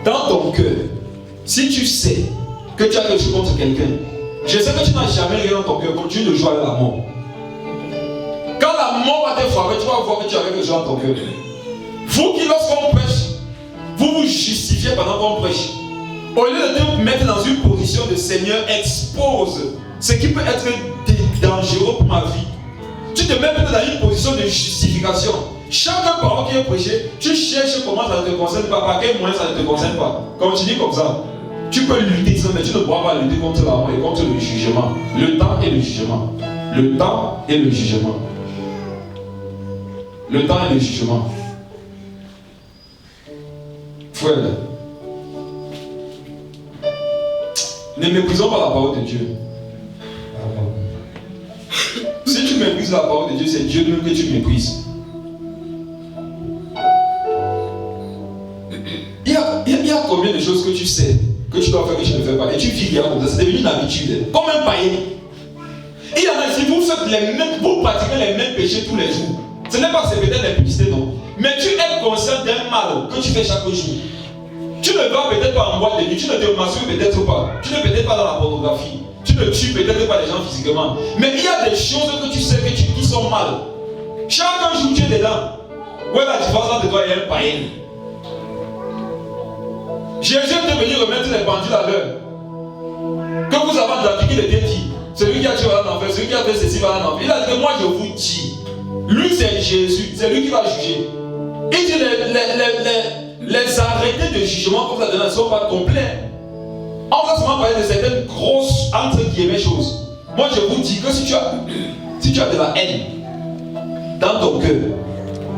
dans ton cœur, si tu sais que tu as quelque chose contre quelqu'un, je sais que tu n'as jamais rien dans ton cœur, continue de jouer avec la mort. Quand la mort va te frapper, tu vas voir que tu as quelque chose dans ton cœur. Vous qui, lorsqu'on prêche, vous vous justifiez pendant qu'on prêche. Au lieu de te mettre dans une position de Seigneur, expose ce qui peut être dangereux pour ma vie. Tu te mets peut-être dans une position de justification. Chaque parole qui est prêchée, tu cherches comment ça ne te concerne pas, par quel moyen ça ne te concerne pas. Continue comme ça. Tu peux lutter, mais tu ne pourras pas lutter contre la mort et contre le jugement. Le temps et le jugement. Le temps et le jugement. Le temps et le jugement. Frère, ne méprisons pas la parole de Dieu. Si tu méprises la parole de Dieu, c'est Dieu même que tu méprises. Il y a combien de choses que tu sais que tu dois faire que tu ne fais pas et tu vis bien comme ça, c'est devenu une habitude, comme un païen. Il y en a ici, vous pratiquez les mêmes péchés tous les jours. Ce n'est pas peut-être l'impudicité, non. Mais tu es conscient d'un mal que tu fais chaque jour. Tu ne vas peut-être pas en boîte de nuit, tu ne te masturbes peut-être pas, tu ne peut-être pas dans la pornographie, tu ne tues peut-être pas les gens physiquement. Mais il y a des choses que tu sais qui sont mal. Chaque jour tu es dedans. Où est la différence entre toi et un païen? Jésus est venu remettre les pendules à l'heure. Que vous avez entendu qu'il était dit, celui qui a tué va en enfer, celui qui a fait ceci va en enfer. Il a dit que moi je vous dis, lui c'est Jésus, c'est lui qui va juger. Il dit les arrêtés de jugement comme ça ne sont pas complets. On va seulement parler de certaines grosses entre guillemets choses. Moi je vous dis que si tu as de la haine dans ton cœur,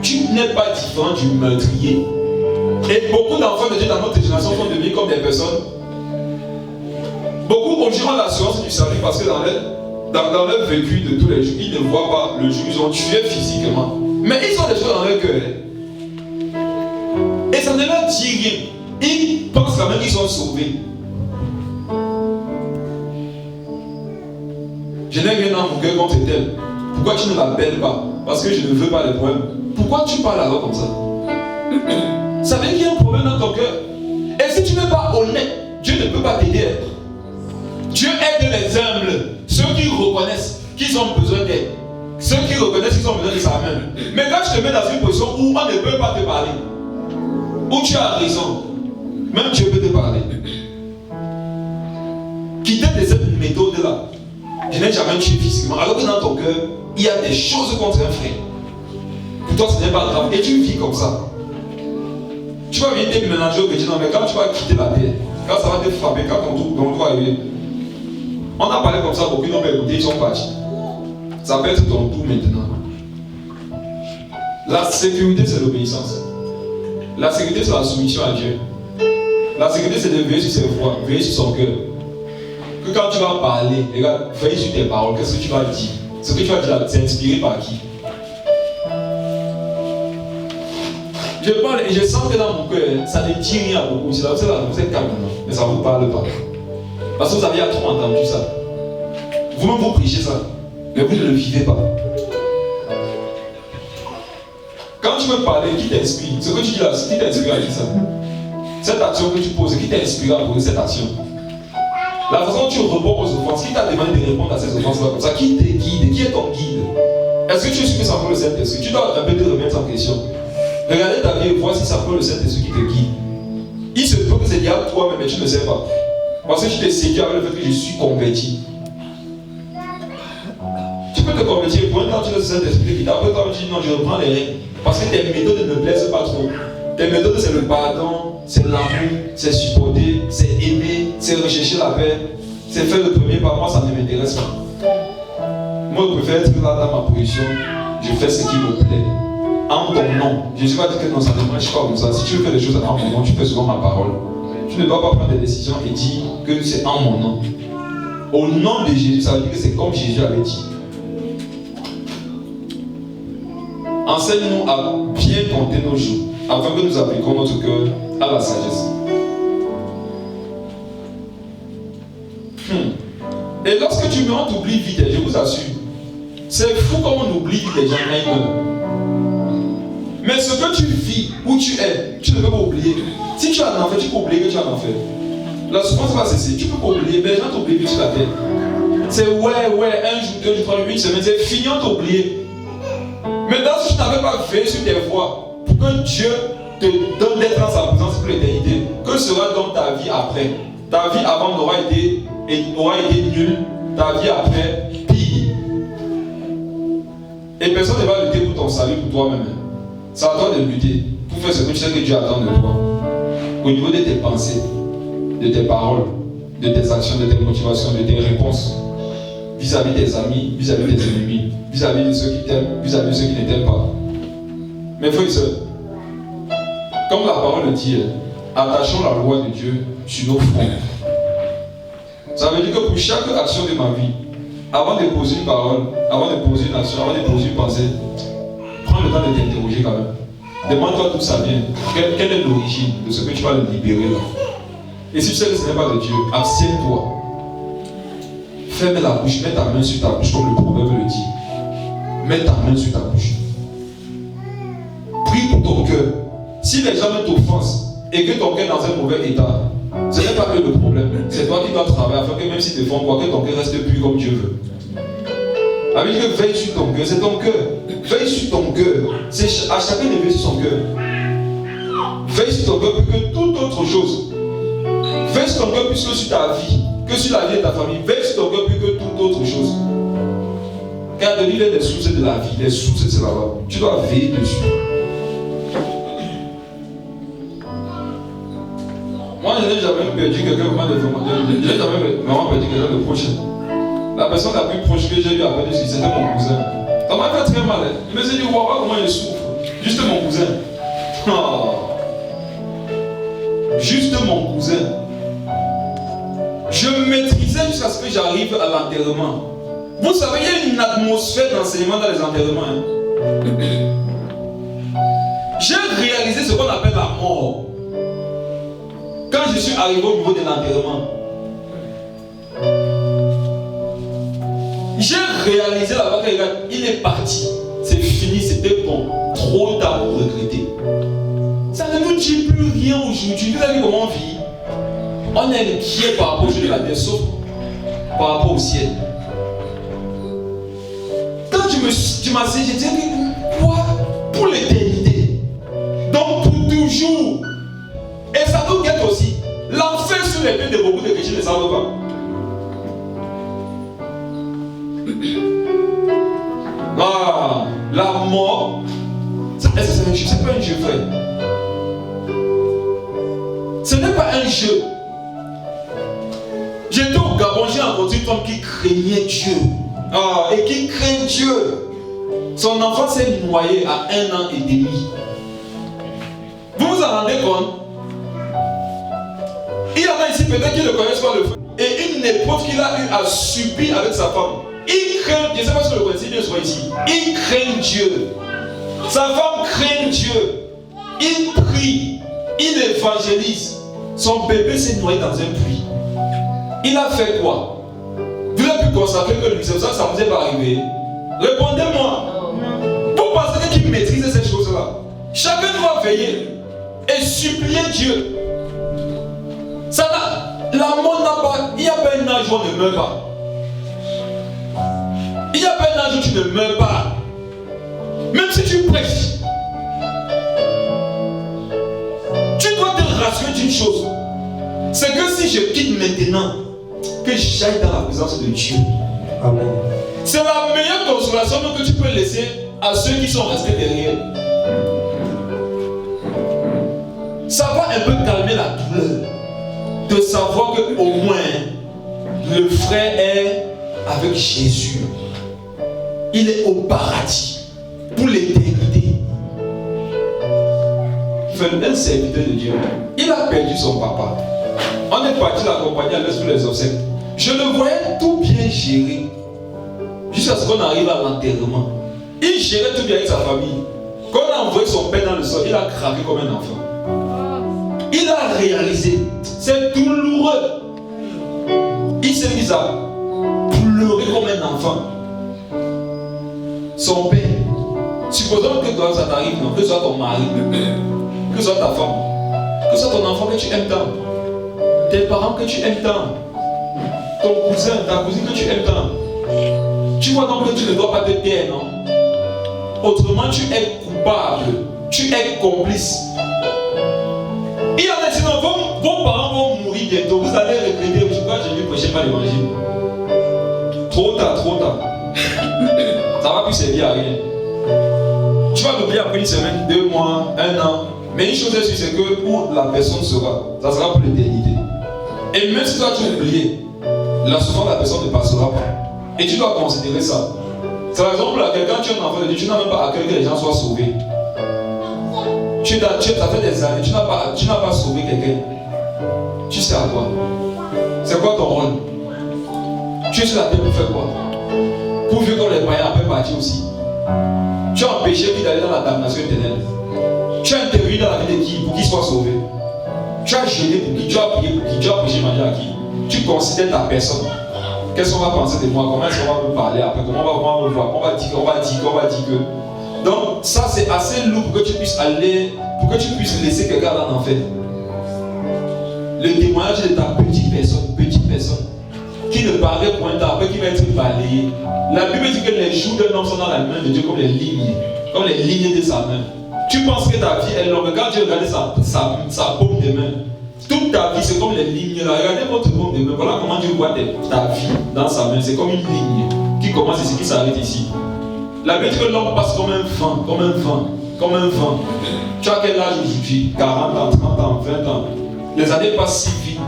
tu n'es pas différent du meurtrier. Et beaucoup d'enfants de Dieu dans notre génération sont devenus comme des personnes. Beaucoup aujourd'hui ont l'assurance du salut parce que dans leur vécu de tous les jours, ils ne voient pas le jour où ils ont tué physiquement. Mais ils ont des choses dans leur cœur. Et ça ne leur dit rien. Ils pensent quand même qu'ils sont sauvés. Je n'ai rien dans mon cœur contre elle. Pourquoi tu ne l'appelles pas? Parce que je ne veux pas les problèmes. Pourquoi tu parles alors comme ça? Ça veut dire qu'il y a un problème dans ton cœur. Et si tu n'es pas honnête, Dieu ne peut pas t'aider. Dieu aide les humbles, ceux qui reconnaissent qu'ils ont besoin d'aide, ceux qui reconnaissent qu'ils ont besoin de sa main. Mais quand tu te mets dans une position où on ne peut pas te parler, où tu as raison, même Dieu peut te parler. Quitter de cette méthode-là. Je n'ai jamais tué physiquement, alors que dans ton cœur, il y a des choses contre un frère. Pour toi, ce n'est pas grave. Et tu vis comme ça. Tu vas venir te mélanger au petit, non, mais quand tu vas quitter la terre, quand ça va te frapper, quand ton tour va arriver. On a parlé comme ça, beaucoup n'ont pas écouté, ils sont partis. Ça peut être ton tour maintenant. La sécurité, c'est l'obéissance. La sécurité, c'est la soumission à Dieu. La sécurité, c'est de veiller sur ses voix, veiller sur son cœur. Que quand tu vas parler, regarde, veille sur tes paroles, qu'est-ce que tu vas dire? Ce que tu vas dire, c'est inspiré par qui? Je parle et je sens que dans mon cœur, ça ne dit rien à beaucoup. C'est là où vous êtes calme maintenant, mais ça ne vous parle pas. Parce que vous avez trop entendu ça. Vous-même vous prêchez ça, mais vous ne le vivez pas. Quand tu veux parler, qui t'inspire? Ce que tu dis là, qui t'inspire à dire ça? Cette action que tu poses, qui t'inspire à poser cette action? La façon dont tu réponds aux offenses, qui t'a demandé de répondre à ces offenses-là comme ça? Qui te guide? Qui est ton guide? Est-ce que tu es sûr que ça peut le Saint-Esprit? Tu dois un peu te remettre en question. Regardez ta vie et vois si ça peut le Saint-Esprit qui te guide. Il se peut que c'est diable toi-même, mais tu ne sais pas. Parce que tu t'es séduit avec le fait que je suis converti. Tu peux te convertir pour un temps, tu laisses le Saint-Esprit qui t'appelle, toi tu dis non, je reprends les règles. Parce que tes méthodes ne plaisent pas trop. Tes méthodes, c'est le pardon, c'est l'amour, c'est supporter, c'est aimer, c'est rechercher la paix, c'est faire le premier pas. Moi, ça ne m'intéresse pas. Moi, je préfère être là dans ma position. Je fais ce qui me plaît. En ton nom. Jésus va dire que non, ça ne marche pas comme ça. Si tu veux faire des choses en mon nom, tu fais souvent ma parole. Tu ne dois pas prendre des décisions et dire que c'est en mon nom. Au nom de Jésus, ça veut dire que c'est comme Jésus avait dit. Enseigne-nous à bien compter nos jours, afin que nous appliquions notre cœur à la sagesse. Et lorsque tu meurs, on t'oublie vite, je vous assure. C'est fou comme on oublie vite les gens quand ils meurent. Mais ce que tu vis, où tu es, tu ne peux pas oublier. Si tu as un enfer, tu peux oublier que tu as un enfer. La souffrance va cesser, tu peux pas oublier, mais les gens t'oublient vite sur la terre. C'est ouais, un jour, 2 jours, 3 jours, 1 semaine, c'est fini, on t'oublie. Maintenant, si tu n'avais pas veillé sur tes voies, pour que Dieu te donne d'être dans sa présence pour l'éternité, que sera donc ta vie après? Ta vie avant aura été nulle, ta vie après pire. Et personne ne va lutter pour ton salut, pour toi-même. C'est à toi de lutter pour faire ce que tu sais que Dieu attend de toi. Au niveau de tes pensées, de tes paroles, de tes actions, de tes motivations, de tes réponses, vis-à-vis de tes amis, vis-à-vis des ennemis, vis-à-vis de ceux qui t'aiment, vis-à-vis de ceux qui ne t'aiment pas. Mes frères et sœurs, comme la parole le dit, attachons la loi de Dieu sur nos fronts. Ça veut dire que pour chaque action de ma vie, avant de poser une parole, avant de poser une action, avant de poser une pensée, prends le temps de t'interroger quand même. Demande-toi d'où ça vient. Quelle est l'origine de ce que tu vas le libérer là? Et si tu sais que ce n'est pas de Dieu, abstiens-toi. Ferme la bouche, mets ta main sur ta bouche comme le proverbe le dit. Mets ta main sur ta bouche. Prie pour ton cœur. Si les gens t'offensent et que ton cœur est dans un mauvais état, ce n'est pas que le problème. C'est toi qui dois travailler afin que même si tu te font quoi, que ton cœur reste pur comme Dieu veut. Avec que veille sur ton cœur, c'est ton cœur. Veille sur ton cœur. C'est à chacun de veiller sur son cœur. Veille sur ton cœur plus que toute autre chose. Veille sur ton cœur plus que sur ta vie, que sur la vie de ta famille. Veille sur ton cœur plus que toute autre chose. Car de l'île est les sources de la vie, les sources c'est là-bas. Tu dois veiller dessus. Moi, je n'ai jamais perdu quelqu'un vraiment de je n'ai jamais vraiment perdu quelqu'un de proche. La personne la plus proche que j'ai eu à perdre, c'était mon cousin. Ça m'a fait très mal. Il me dit, vois pas comment il souffre. Juste mon cousin. Oh. Juste mon cousin. Je maîtrisais jusqu'à ce que j'arrive à l'enterrement. Vous savez, il y a une atmosphère d'enseignement dans les enterrements. Hein. J'ai réalisé ce qu'on appelle la mort. Quand je suis arrivé au niveau de l'enterrement, j'ai réalisé là-bas qu'il est parti. C'est fini, c'était bon. Trop tard pour regretter. plus rien aujourd'hui. Vous savez comment on vit? On est inquiet par rapport au jeu de la terre, sauf par rapport au ciel. Quand tu m'as dit, j'ai dit, quoi? Pour l'éternité. Donc pour toujours. Et ça nous guette aussi. L'enfer sur les pieds de beaucoup de chrétiens ne savent pas. Ah, la mort. Est-ce que c'est un jeu? C'est pas un jeu, frère. Ce n'est pas un jeu. J'étais au Gabon, j'ai rencontré une femme qui craignait Dieu. Ah, et qui craint Dieu. Son enfant s'est noyé à 1 an et demi. Vous vous en rendez compte? Il y en a ici peut-être qui ne connaissent pas le frère. Et une épreuve qu'il a eu à subir avec sa femme. Il craint, je ne sais pas si vous le connaissez, Dieu soit ici. Il craint Dieu. Sa femme craint Dieu. Il prie. Il évangélise. Son bébé s'est noyé dans un puits. Il a fait quoi? Vous avez pu constater que lui, c'est ça que ça vous est pas arrivé? Répondez-moi. Vous pensez qu'il maîtrise ces choses-là? Chacun doit veiller et supplier Dieu. La mort n'a pas. Il n'y a pas un âge où on ne meurt pas. Il n'y a pas un âge où tu ne meurs pas. Même si tu prêches, tu dois te rassurer d'une chose. C'est que si je quitte maintenant, que j'aille dans la présence de Dieu. Amen. C'est la meilleure consolation que tu peux laisser à ceux qui sont restés derrière. Ça va un peu calmer la douleur de savoir qu'au moins le frère est avec Jésus. Il est au paradis pour l'éternité. Un serviteur de Dieu, il a perdu son papa. On est parti l'accompagner avec tous les obsèques. Je le voyais tout bien gérer jusqu'à ce qu'on arrive à l'enterrement. Il gérait tout bien avec sa famille. Quand on a envoyé son père dans le sol, il a craqué comme un enfant. Il a réalisé. C'est douloureux. Il s'est mis à pleurer comme un enfant. Son père, supposons que toi ça t'arrive, non, que ce soit ton mari, que ce soit ta femme, que ce soit ton enfant que tu aimes tant, tes parents que tu aimes tant, ton cousin, ta cousine que tu aimes tant. Tu vois donc que tu ne dois pas te taire, non? Autrement, tu es coupable, tu es complice. Il y en a sinon, vos parents vont mourir bientôt. Vous allez regretter pourquoi je ne prêchais pas l'évangile. Trop tard, trop tard. Ça va plus servir à rien. Tu vas l'oublier après une semaine, 2 mois, 1 an. Mais une chose est sûre, c'est que où la personne sera, ça sera pour l'éternité. Et même si toi tu as oublié, la souffrance de la personne ne passera pas. Et tu dois considérer ça. C'est la raison pour laquelle quand tu es un enfant de Dieu, tu n'as même pas à cœur que les gens soient sauvés. Ça fait des années, tu n'as pas sauvé quelqu'un. Tu sais à quoi? C'est quoi ton rôle? Tu es sur la terre pour faire quoi? Pour vivre comme les païens après partir aussi. Tu as empêché qui d'aller dans la damnation éternelle. Tu as intervenu dans la vie de qui pour qu'il soit sauvé. Tu as gêné pour qui? Tu as prié pour qui? Tu as prêché manger à qui? Tu considères ta personne. Qu'est-ce qu'on va penser de moi? Comment est-ce qu'on va me parler après? Comment on va me voir? On va dire que. Donc ça c'est assez lourd pour que tu puisses aller, pour que tu puisses laisser quelqu'un dans l'enfer. Le témoignage de ta petite personne, qui ne paraît point après, qui va être balayée. La Bible dit que les jours d'un homme sont dans la main de Dieu comme les lignes de sa main. Tu penses que ta vie est longue, quand tu regardes sa paume de main, toute ta vie c'est comme les lignes là. Regardez votre paume de main, voilà comment Dieu voit ta vie dans sa main. C'est comme une ligne qui commence ici, qui s'arrête ici. La Bible dit que l'homme passe comme un vent. Tu as quel âge aujourd'hui? 40 ans, 30 ans, 20 ans. Les années passent si vite.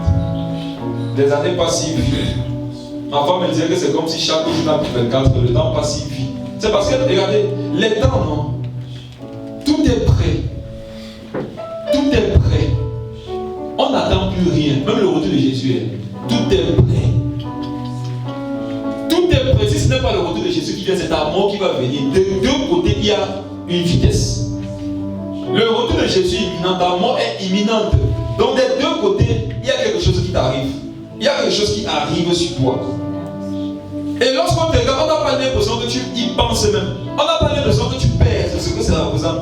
Ma femme me disait que c'est comme si chaque jour n'a plus 24, le temps passe si vite. C'est parce que, regardez, les temps, non? Tout est prêt. On n'attend plus rien. Même le retour de Jésus, tout est prêt. Si ce n'est pas le retour de Jésus qui vient, c'est ta mort qui va venir. De deux côtés, il y a une vitesse. Le retour de Jésus est imminent, ta mort est imminente. Donc des deux côtés, il y a quelque chose qui t'arrive. Il y a quelque chose qui arrive sur toi. Et lorsqu'on te regarde, on n'a pas l'impression que tu y penses même. On n'a pas l'impression que tu perds ce que ça représente.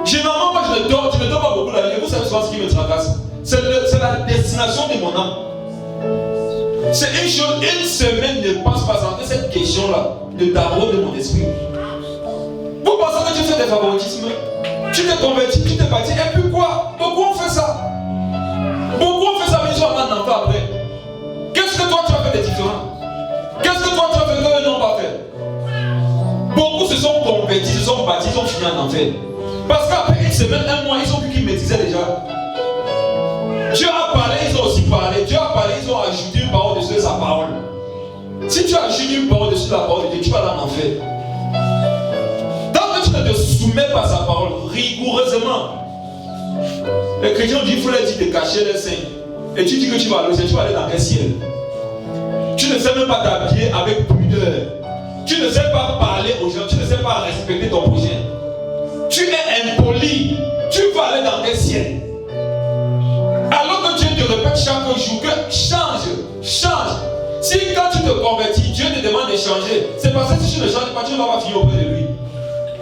Généralement, moi je ne dors souvent ce qui me tracasse. C'est la destination de mon âme. C'est une chose, une semaine ne passe pas sans que cette question-là ne t'arrose de mon esprit. Vous pensez que tu fais des favoritismes? Tu t'es converti, tu t'es bâti, et puis quoi? Beaucoup ont fait ça. Beaucoup ont fait ça, mais ils ont un enfant après. Qu'est-ce que toi tu as fait de différent? Qu'est-ce que toi tu as fait que eux n'ont pas fait? Beaucoup se sont convertis, se sont bâtis, ils ont fini en enfer. Parce qu'après une semaine, un mois, ils ont vu qu'ils maîtrisaient déjà. Dieu a parlé, ils ont aussi parlé. Dieu a parlé, ils ont ajouté une parole dessus de sa parole. Si tu ajoutes une parole dessus de la parole de Dieu, tu vas aller en enfer. Tant que tu ne te soumets pas à sa parole, rigoureusement, les chrétiens disent qu'il faut leur dire de cacher les seins. Et tu dis que tu vas aller, tu vas aller dans quel ciel? Tu ne sais même pas t'habiller avec pudeur. Tu ne sais pas parler aux gens, tu ne sais pas respecter ton prochain. Tu es impoli. Tu vas aller dans quel ciel? Alors que Dieu te répète chaque jour que change, change. Si quand tu te convertis, Dieu te demande de changer, c'est parce que si tu ne changes pas, tu ne vas pas finir auprès de lui.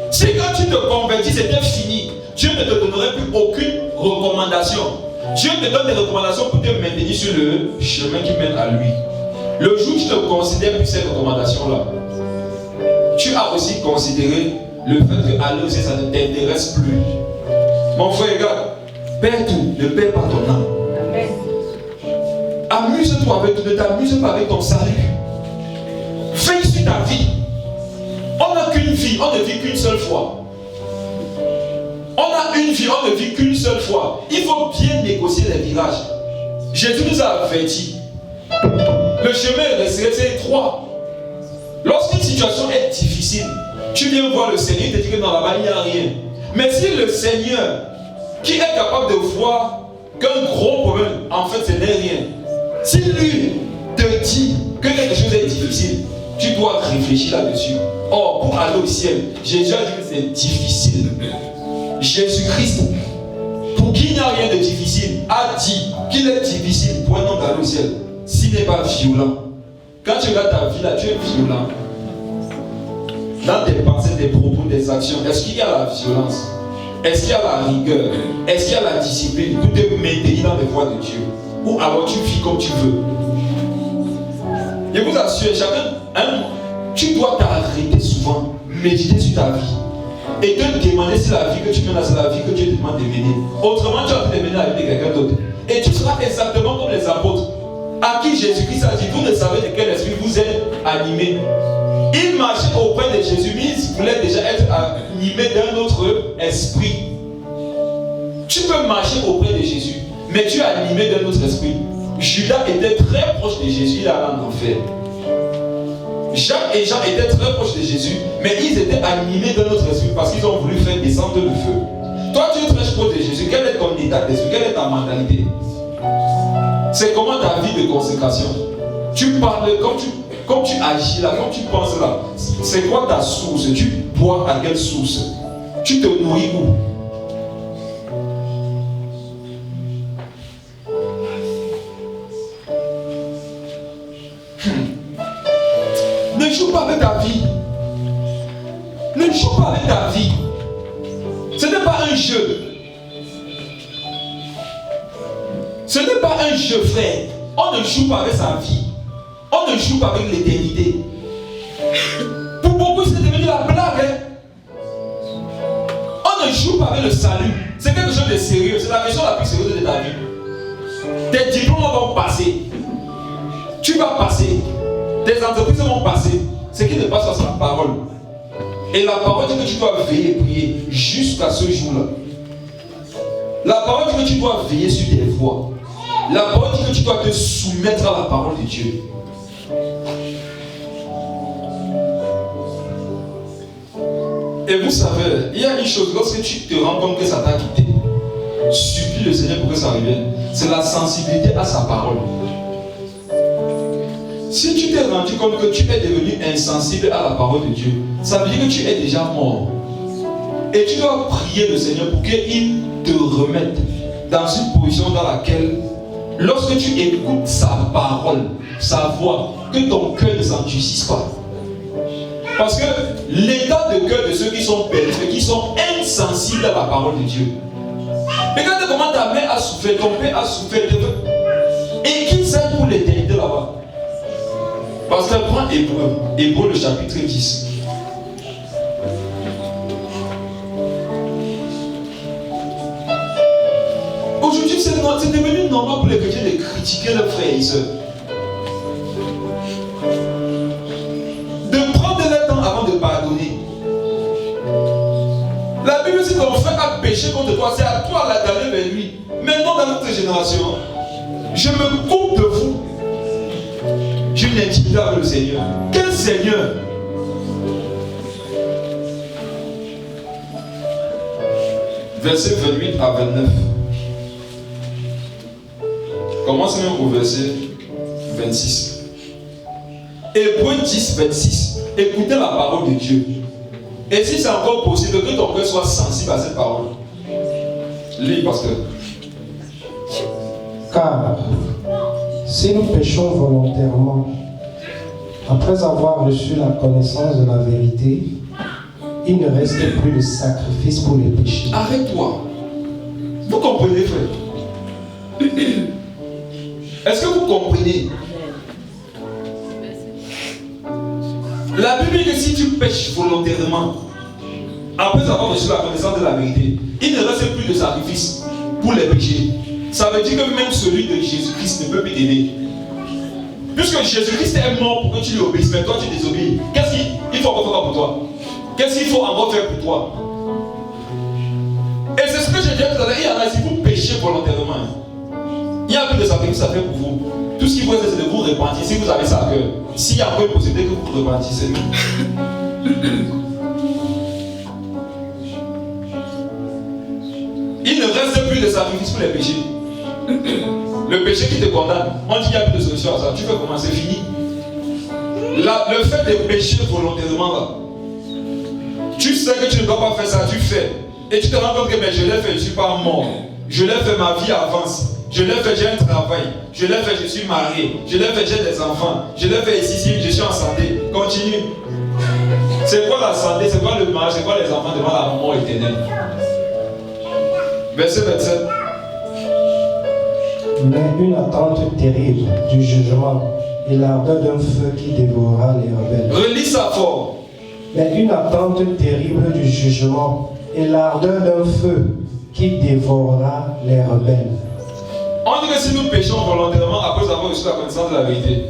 Si quand tu te convertis, c'était fini, Dieu ne te donnerait plus aucune recommandation. Dieu te donne des recommandations pour te maintenir sur le chemin qui mène à lui. Le jour où tu ne considères plus ces recommandations-là, tu as aussi considéré le fait que aller aussi, ça ne t'intéresse plus. Mon frère, regarde, perds tout, ne perds pas ton âme. Amuse-toi avec tout, ne t'amuse pas avec ton salut. Fais sur ta vie. On n'a qu'une vie, on ne vit qu'une seule fois. On a une vie, on ne vit qu'une seule fois. Il faut bien négocier les virages. Jésus nous a avertis. Le chemin est étroit. Lorsqu'une situation est difficile, tu viens voir le Seigneur, il te dit que dans la bas il n'y a rien. Mais si le Seigneur, qui est capable de voir qu'un gros problème, en fait ce n'est rien. Si lui te dit que quelque chose est difficile, tu dois réfléchir là-dessus. Or, pour aller au ciel, Jésus a dit que c'est difficile. Jésus-Christ, pour qui il n'y a rien de difficile, a dit qu'il est difficile pour un homme d'aller au ciel, s'il n'est pas violent. Quand tu regardes ta vie là, tu es violent. Dans tes pensées, tes propos, tes actions, est-ce qu'il y a la violence? Est-ce qu'il y a la rigueur? Est-ce qu'il y a la discipline pour te maintenir dans les voies de Dieu? Ou alors tu vis comme tu veux? Je vous assure, chacun, tu dois t'arrêter souvent, méditer sur ta vie et te demander si la vie que tu mènes, c'est la vie que Dieu te demande de mener. Autrement, tu vas te mener avec quelqu'un d'autre. Et tu seras exactement comme les apôtres, à qui Jésus-Christ a dit, vous ne savez de quel esprit vous êtes animés. Ils marchaient auprès de Jésus, mais ils voulaient déjà être animés d'un autre esprit. Tu peux marcher auprès de Jésus, mais tu es animé d'un autre esprit. Judas était très proche de Jésus, il allait en enfer. Jacques et Jean étaient très proches de Jésus, mais ils étaient animés d'un autre esprit parce qu'ils ont voulu faire descendre le feu. Toi, tu es très proche de Jésus, quel est ton état d'esprit, quelle est ta mentalité? C'est comment ta vie de consécration? Tu parles comme tu agis là, comme tu penses là. C'est quoi ta source? Tu bois à quelle source? Tu te nourris où? Ne joue pas avec ta vie. Ne joue pas avec ta vie. Ce n'est pas un jeu. Ce n'est pas un jeu, frère. On ne joue pas avec sa vie. On ne joue pas avec l'éternité. Pour beaucoup, c'est devenu la blague. Hein? On ne joue pas avec le salut. C'est quelque chose de sérieux. C'est la question la plus sérieuse de ta vie. Tes diplômes vont passer. Tu vas passer. Tes entreprises vont passer. Ce qui ne passe pas, c'est la parole. Et la parole dit que tu dois veiller et prier jusqu'à ce jour-là. La parole dit que tu dois veiller sur tes voies. La parole dit que tu dois te soumettre à la parole de Dieu. Et vous savez, il y a une chose, lorsque tu te rends compte que ça t'a quitté, supplie le Seigneur pour que ça revienne. C'est la sensibilité à sa parole. Si tu t'es rendu compte que tu es devenu insensible à la parole de Dieu, ça veut dire que tu es déjà mort. Et tu dois prier le Seigneur pour qu'il te remette dans une position dans laquelle, lorsque tu écoutes sa parole, sa voix, que ton cœur ne s'endurcisse pas. Parce que l'état de cœur de ceux qui sont perdus, qui sont insensibles à la parole de Dieu, Regarde comment ta mère a souffert, ton père a souffert. Et qui s'aide pour l'éternité là-bas. Parce qu'elle prend Hébreu le chapitre 10. Aujourd'hui, c'est devenu normal pour les chrétiens de critiquer leurs frères et sœurs. De prendre le temps avant de pardonner. La Bible dit que ton frère a péché contre toi, c'est à toi d'aller vers lui. Maintenant, dans notre génération, je me coupe de vous. J'ai une intimité avec le Seigneur. Quel Seigneur? Verset 28 à 29. Commence même au verset 26. Hébreux 10, 26. Écoutez la parole de Dieu. Et si c'est encore possible que ton cœur soit sensible à cette parole. Lis, pasteur. Car si nous péchons volontairement, après avoir reçu la connaissance de la vérité, il ne reste plus de sacrifice pour les péchés. Arrête-toi. Vous comprenez, frère? Est-ce que vous comprenez? La Bible dit que si tu pêches volontairement, après avoir reçu la connaissance de la vérité, il ne reste plus de sacrifice pour les péchés. Ça veut dire que même celui de Jésus-Christ ne peut plus t'aider. Puisque Jésus-Christ est mort pour que tu lui obéisses, mais toi tu désobéis. Qu'est-ce qu'il faut encore faire pour toi? Qu'est-ce qu'il faut encore faire pour toi? Et c'est ce que j'ai dit tout à l'heure. Il y en a, si vous péchez volontairement, il n'y a plus de sacrifice à faire pour vous. Tout ce qu'il faut, c'est de vous repentir si vous avez ça à cœur. S'il y a encore une possibilité que vous vous repentissez. Il ne reste plus de sacrifice pour les péchés. Le péché qui te condamne, on dit qu'il n'y a plus de solution à ça. Tu veux comment? C'est fini. Le fait de pécher volontairement là, tu sais que tu ne dois pas faire ça, tu fais. Et tu te rends compte que je l'ai fait, je ne suis pas mort. Je l'ai fait, ma vie avance. Je l'ai fait, j'ai un travail. Je l'ai fait, je suis marié. Je l'ai fait, j'ai des enfants. Je l'ai fait ici, je suis en santé. Continue. C'est quoi la santé? C'est quoi le mariage? C'est quoi les enfants devant la mort éternelle? Verset 27. Mais une attente terrible du jugement et l'ardeur d'un feu qui dévorera les rebelles. Relis ça fort. Mais une attente terrible du jugement et l'ardeur d'un feu qui dévorera les rebelles. On dit que si nous péchons volontairement après avoir reçu la connaissance de la vérité,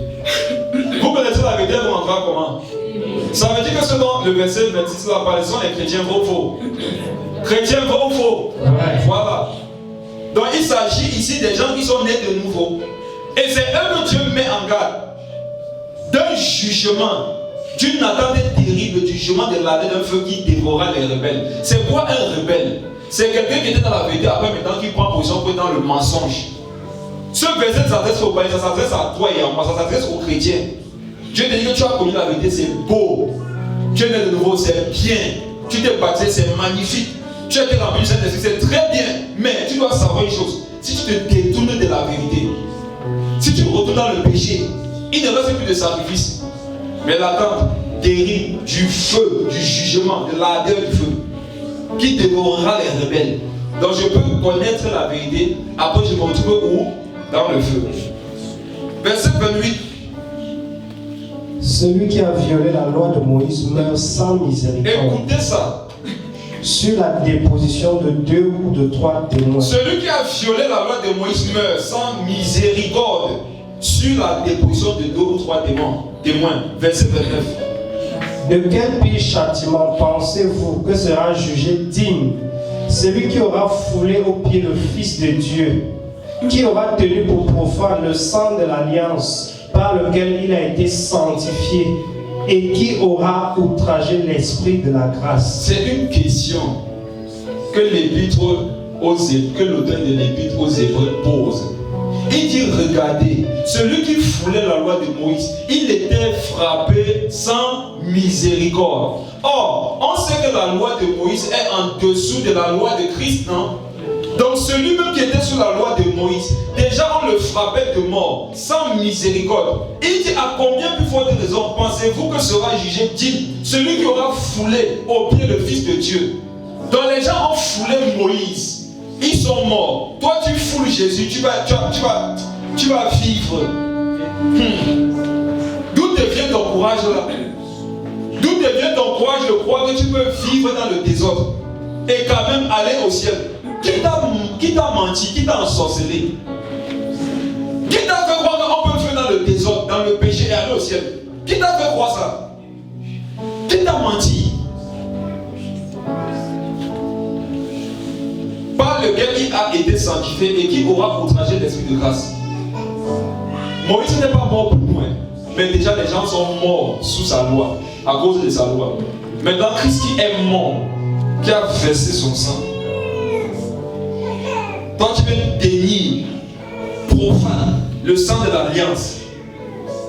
vous connaissez la vérité, vous entrez comment? Ça veut dire que ce dont le verset 26 là parle, sont les chrétiens vrais ou faux. Chrétiens vrais ou faux? Voilà. Donc il s'agit ici des gens qui sont nés de nouveau. Et c'est eux que Dieu met en garde d'un jugement, d'une attente terrible, du jugement de l'ardeur d'un feu qui dévorera les rebelles. C'est quoi un rebelle? C'est quelqu'un qui était dans la vérité, après maintenant qui prend position pour être dans le mensonge. Ce verset s'adresse aux païens, ça s'adresse à toi et à moi, ça s'adresse aux chrétiens. Dieu te dit que tu as connu la vérité, c'est beau. Tu es né de nouveau, c'est bien. Tu t'es baptisé, c'est magnifique. Tu as été rempli du Saint-Esprit, c'est très bien. Mais tu dois savoir une chose. Si tu te détournes de la vérité, si tu retournes dans le péché, il ne reste plus de sacrifice. Mais l'attente terrible du feu, du jugement, de l'ardeur du feu, qui dévorera les rebelles. Donc je peux connaître la vérité, après je me retrouve où? Dans le feu. Verset 28. Celui qui a violé la loi de Moïse meurt sans miséricorde. Écoutez ça. Sur la déposition de 2 ou de 3 témoins. Celui qui a violé la loi de Moïse meurt sans miséricorde sur la déposition de 2 ou 3 témoins. Verset 29. De quel pire châtiment pensez-vous que sera jugé digne celui qui aura foulé aux pieds le Fils de Dieu, qui aura tenu pour profane le sang de l'alliance par lequel il a été sanctifié et qui aura outragé l'esprit de la grâce? C'est une question que l'auteur de l'épître aux Hébreux pose. Il dit, regardez, celui qui foulait la loi de Moïse, il était frappé sans miséricorde. Or, on sait que la loi de Moïse est en dessous de la loi de Christ, non? Donc celui-même qui était sous la loi de Moïse, déjà on le frappait de mort, sans miséricorde. Il dit, à combien plus forte raison pensez-vous que sera jugé digne celui qui aura foulé au pied le Fils de Dieu? Donc les gens ont foulé Moïse. Ils sont morts. Toi, tu foules Jésus, tu vas vivre. D'où te vient ton courage là? D'où te vient ton courage de croire que tu peux vivre dans le désordre et quand même aller au ciel? Qui t'a menti? Qui t'a ensorcelé? Qui t'a fait croire qu'on peut vivre dans le désordre, dans le péché et aller au ciel? Qui t'a fait croire ça? Qui t'a menti? Par lequel il a été sanctifié et qui aura outragé l'esprit de grâce. Moïse n'est pas mort pour nous, mais déjà les gens sont morts sous sa loi, à cause de sa loi. Maintenant, Christ qui est mort, qui a versé son sang, toi tu veux dénier, profane le sang de l'alliance.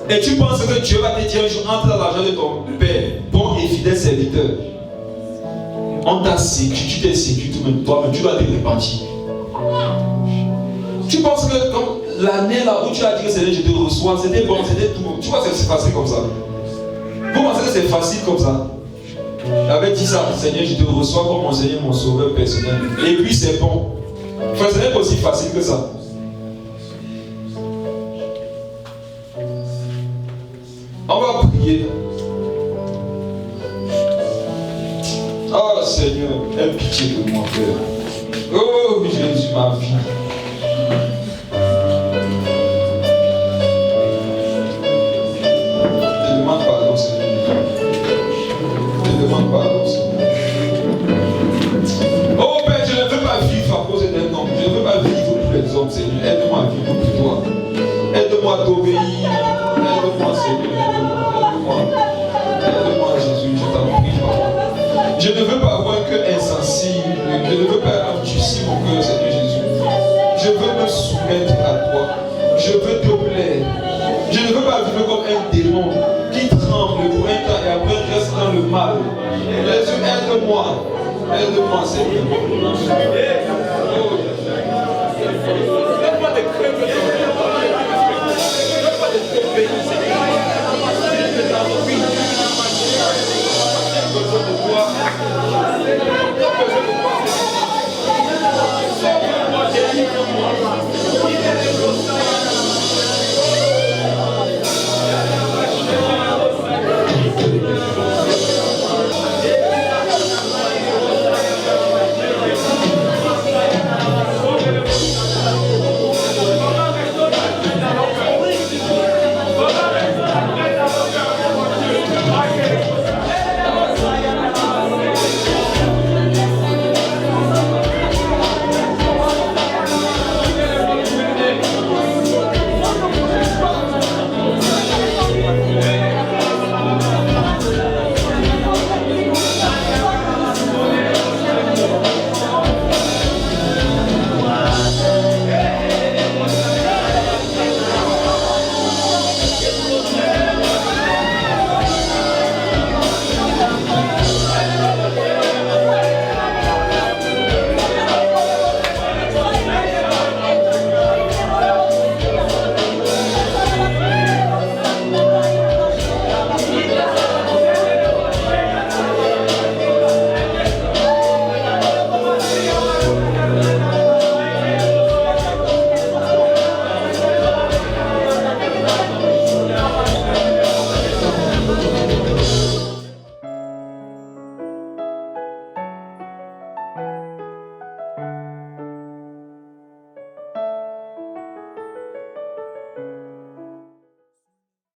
Et tu penses que Dieu va te dire un jour, entre dans l'argent de ton père, bon et fidèle serviteur. On t'a sécu, tu t'es sécu toi-même, tu dois te repentir. Tu penses que comme l'année là où tu as dit que Seigneur, je te reçois, c'était bon, c'était tout. Tu vois, c'est facile comme ça. Vous pensez que c'est facile comme ça? J'avais dit ça, Seigneur, je te reçois comme mon Seigneur, mon sauveur personnel. Et puis c'est bon. Enfin, ce n'est pas aussi facile que ça. On va prier. Oh Seigneur, aie pitié de moi, Père. Oh Jésus, ma vie. Je demande pardon, Seigneur. Je demande pardon, Seigneur. Oh Père, je ne veux pas vivre à cause d'un homme. Je ne veux pas vivre pour les hommes, Seigneur. Aide-moi à vivre pour toi. Aide-moi à t'obéir. Aide-moi, Seigneur. Aide-moi, Jésus, je t'en prie, Papa. Je ne veux pas avoir un cœur insensible. Je ne veux pas endurcir mon cœur, Seigneur Jésus. Je veux me soumettre à toi. Je veux te plaire. Je ne veux pas vivre comme un démon qui tremble pour un temps et après reste dans le mal. Jésus, aide-moi. Aide-moi, Seigneur. Oh,